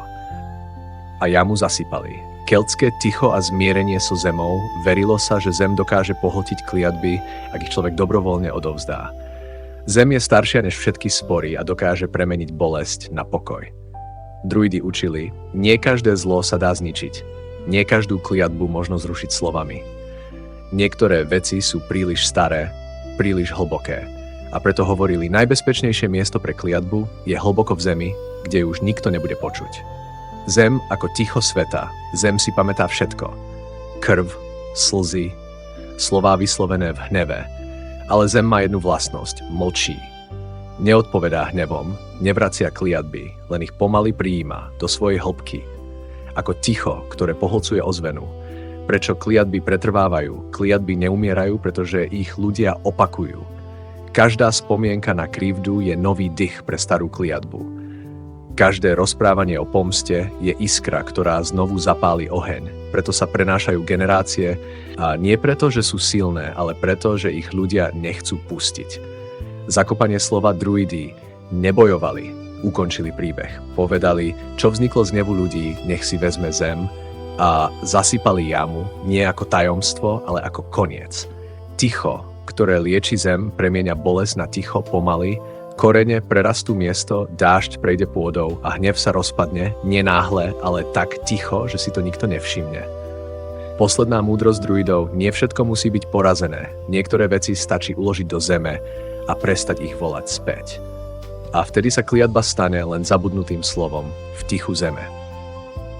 A jamu zasypali. Keltské ticho a zmierenie so zemou, verilo sa, že zem dokáže pohltiť kliatby, ak ich človek dobrovoľne odovzdá. Zem je staršia než všetky spory a dokáže premeniť bolesť na pokoj. Druidi učili, nie každé zlo sa dá zničiť. Nie každú kliatbu možno zrušiť slovami. Niektoré veci sú príliš staré, príliš hlboké. A preto hovorili, najbezpečnejšie miesto pre kliatbu je hlboko v zemi, kde už nikto nebude počuť. Zem ako ticho sveta, zem si pamätá všetko. Krv, slzy, slová vyslovené v hneve. Ale zem má jednu vlastnosť, mlčí. Neodpovedá hnevom, nevracia kliatby, len ich pomaly prijíma do svojej hĺbky. Ako ticho, ktoré pohlcuje ozvenu. Prečo kliatby pretrvávajú? Kliatby neumierajú, pretože ich ľudia opakujú. Každá spomienka na krivdu je nový dych pre starú kliatbu. Každé rozprávanie o pomste je iskra, ktorá znovu zapáli oheň. Preto sa prenášajú generácie a nie preto, že sú silné, ale preto, že ich ľudia nechcú pustiť. Zakopanie slova druidi nebojovali, ukončili príbeh. Povedali, čo vzniklo z hnevu ľudí, nech si vezme zem, a zasypali jamu nie ako tajomstvo, ale ako koniec. Ticho, ktoré lieči zem, premieňa bolesť na ticho pomaly, korene prerastú miesto, dážď prejde pôdou a hnev sa rozpadne, nie náhle, ale tak ticho, že si to nikto nevšimne. Posledná múdrosť druidov, nie všetko musí byť porazené, niektoré veci stačí uložiť do zeme a prestať ich volať späť. A vtedy sa kliatba stane len zabudnutým slovom v tichu zeme.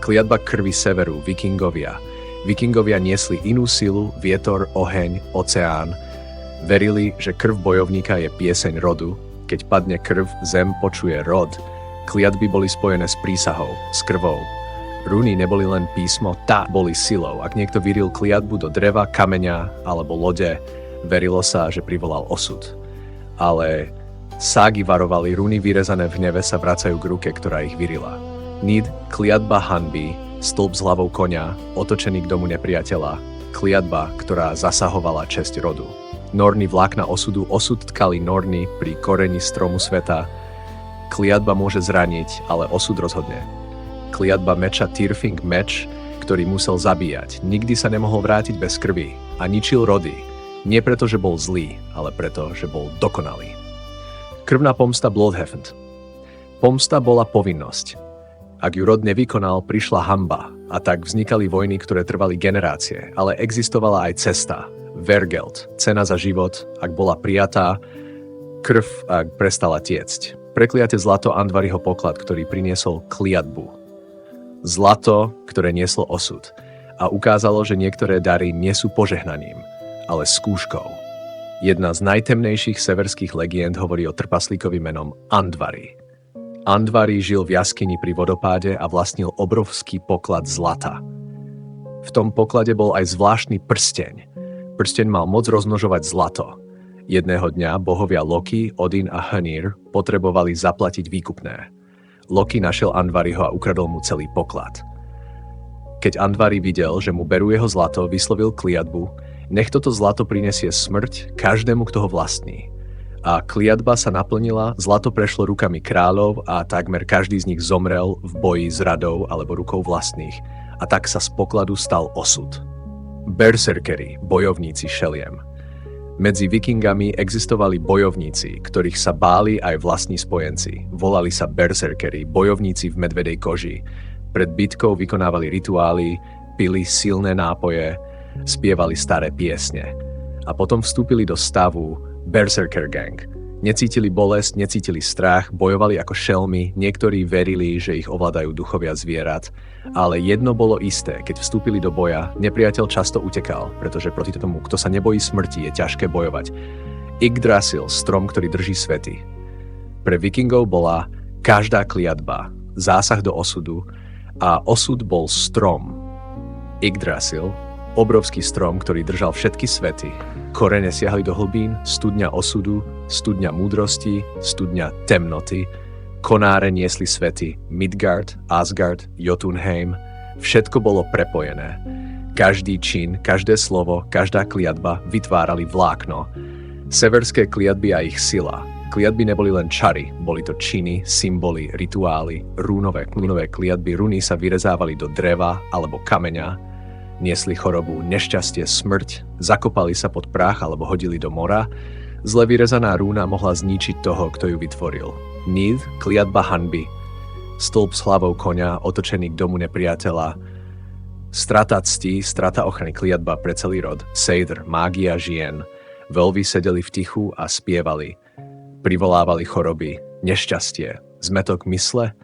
Kliatba krvi severu, vikingovia. Vikingovia niesli inú silu, vietor, oheň, oceán. Verili, že krv bojovníka je pieseň rodu. Keď padne krv, zem počuje rod. Kliatby boli spojené s prísahou, s krvou. Runy neboli len písmo, tá boli silou. Ak niekto vyril kliatbu do dreva, kameňa alebo lode, verilo sa, že privolal osud. Ale ságy varovali, runy vyrezané v hneve sa vracajú k ruke, ktorá ich vyrila. Nid, kliatba hanby, stĺp s hlavou koňa, otočený k domu nepriateľa, kliatba, ktorá zasahovala česť rodu. Norny vlákna osudu, osud tkali norny pri koreni stromu sveta. Kliatba môže zraniť, ale osud rozhodne. Kliatba meča Tyrfing meč, ktorý musel zabíjať, nikdy sa nemohol vrátiť bez krvi a ničil rody. Nie preto, že bol zlý, ale preto, že bol dokonalý. Krvná pomsta Bloodhefend. Pomsta bola povinnosť. Ak ju rod nevykonal, prišla hanba a tak vznikali vojny, ktoré trvali generácie, ale existovala aj cesta, vergeld, cena za život, ak bola prijatá, krv, ak prestala tiecť. Prekliate zlato Andvariho poklad, ktorý priniesol kliatbu. Zlato, ktoré nieslo osud a ukázalo, že niektoré dary nie sú požehnaním, ale skúškou. Jedna z najtemnejších severských legend hovorí o trpaslíkovi menom Andvari. Andvari žil v jaskyni pri vodopáde a vlastnil obrovský poklad zlata. V tom poklade bol aj zvláštny prsteň. Prsteň mal moc rozmnožovať zlato. Jedného dňa bohovia Loki, Odin a Hönir potrebovali zaplatiť výkupné. Loki našiel Andvariho a ukradol mu celý poklad. Keď Andvari videl, že mu berú jeho zlato, vyslovil kliatbu, nech toto zlato prinesie smrť každému, kto ho vlastní. A kliatba sa naplnila, zlato prešlo rukami kráľov a takmer každý z nich zomrel v boji s radou alebo rukou vlastných. A tak sa z pokladu stal osud. Berserkeri, bojovníci šeliem. Medzi vikingami existovali bojovníci, ktorých sa báli aj vlastní spojenci. Volali sa berserkeri, bojovníci v medvedej koži. Pred bitkou vykonávali rituály, pili silné nápoje, spievali staré piesne. A potom vstúpili do stavu Berserker Gang. Necítili bolesť, necítili strach, bojovali ako šelmy, niektorí verili, že ich ovládajú duchovia zvierat. Ale jedno bolo isté, keď vstúpili do boja, nepriateľ často utekal, pretože proti tomu, kto sa nebojí smrti, je ťažké bojovať. Yggdrasil, strom, ktorý drží svety. Pre vikingov bola každá kliatba, zásah do osudu a osud bol strom. Yggdrasil, obrovský strom, ktorý držal všetky svety. Korene siahli do hlbín, studňa osudu, studňa múdrosti, studňa temnoty. Konáre niesli svety Midgard, Asgard, Jotunheim. Všetko bolo prepojené. Každý čin, každé slovo, každá kliatba vytvárali vlákno. Severské kliatby a ich sila. Kliatby neboli len čary, boli to činy, symboly, rituály, rúnové kliatby. Runy sa vyrezávali do dreva alebo kameňa, niesli chorobu, nešťastie, smrť, zakopali sa pod prach alebo hodili do mora. Zle vyrezaná rúna mohla zničiť toho, kto ju vytvoril. Nid, kliatba hanby, stĺp s hlavou koňa, otočený k domu nepriateľa, strata cti, strata ochrany, kliatba pre celý rod, seidr, mágia žien. Veľvy sedeli v tichu a spievali. Privolávali choroby, nešťastie, zmätok mysle.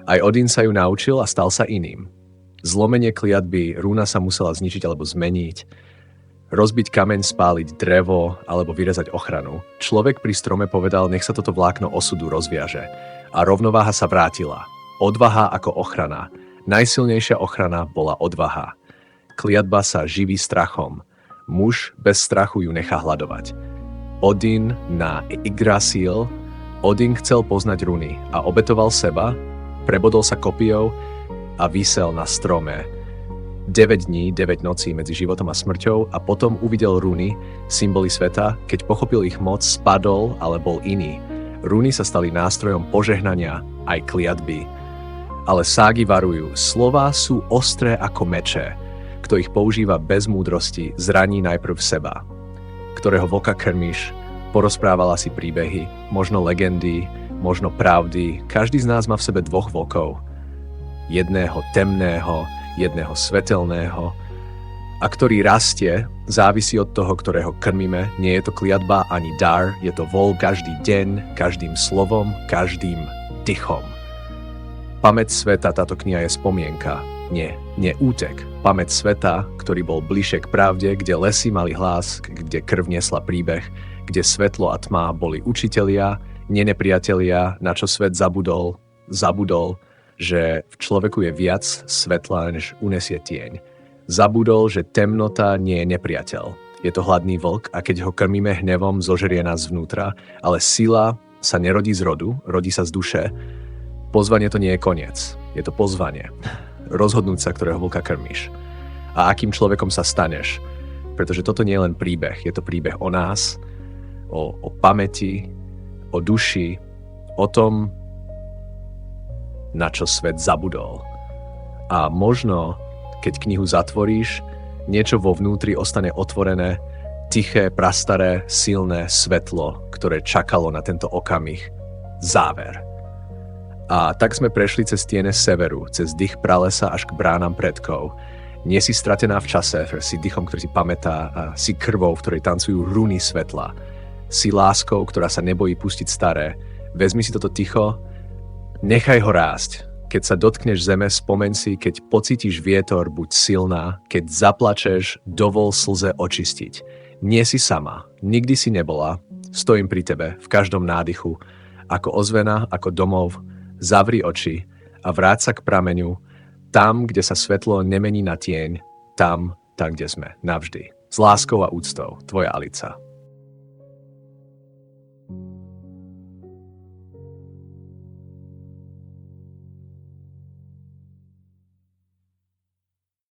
Aj Odin sa ju naučil a stal sa iným. Zlomenie kliatby, rúna sa musela zničiť alebo zmeniť, rozbiť kameň, spáliť drevo alebo vyrezať ochranu. Človek pri strome povedal, nech sa toto vlákno osudu rozviaže. A rovnováha sa vrátila. Odvaha ako ochrana. Najsilnejšia ochrana bola odvaha. Kliatba sa živí strachom. Muž bez strachu ju nechá hľadovať. Odin na Yggdrasil. Odin chcel poznať runy a obetoval seba, prebodol sa kopijou a visel na strome 9 dní, 9 nocí medzi životom a smrťou a potom uvidel runy, symboly sveta, keď pochopil ich moc, spadol, ale bol iný. Runy sa stali nástrojom požehnania, aj kliatby. Ale ságy varujú, slová sú ostré ako meče. Kto ich používa bez múdrosti, zraní najprv seba. Ktorého voka krmiš, porozprávala si príbehy, možno legendy, možno pravdy. Každý z nás má v sebe dvoch vokov. Jedného temného, jedného svetelného. A ktorý rastie, závisí od toho, ktorého krmíme. Nie je to kliatba ani dar, je to vol každý deň, každým slovom, každým dychom. Pamäť sveta, táto kniha je spomienka. Nie útek. Pamäť sveta, ktorý bol bližšie k pravde, kde lesy mali hlas, kde krv niesla príbeh, kde svetlo a tma boli učitelia, nepriatelia, na čo svet zabudol, že v človeku je viac svetla, než unesie tieň. Zabudol, že temnota nie je nepriateľ. Je to hladný vlk a keď ho krmíme hnevom, zožerie nás zvnútra, ale sila sa nerodí z rodu, rodí sa z duše. Pozvanie to nie je koniec, je to pozvanie. Rozhodnúť sa, ktorého vlka krmíš. A akým človekom sa staneš. Pretože toto nie je len príbeh, je to príbeh o nás, o pamäti, o duši, o tom, na čo svet zabudol. A možno, keď knihu zatvoríš, niečo vo vnútri ostane otvorené, tiché, prastaré, silné svetlo, ktoré čakalo na tento okamih. Záver. A tak sme prešli cez tiene severu, cez dých pralesa až k bránam predkov. Nie si stratená v čase, si dýchom, ktorý si pamätá, a si krvou, v ktorej tancujú runy svetla. Si láskou, ktorá sa nebojí pustiť staré. Vezmi si toto ticho, nechaj ho rásť. Keď sa dotkneš zeme, spomeň si, keď pocítiš vietor, buď silná, keď zaplačeš, dovol slze očistiť. Nie si sama, nikdy si nebola, stojím pri tebe, v každom nádychu, ako ozvena, ako domov. Zavri oči a vráť sa k prameňu, tam, kde sa svetlo nemení na tieň, tam, kde sme, navždy. S láskou a úctou, tvoja Alica.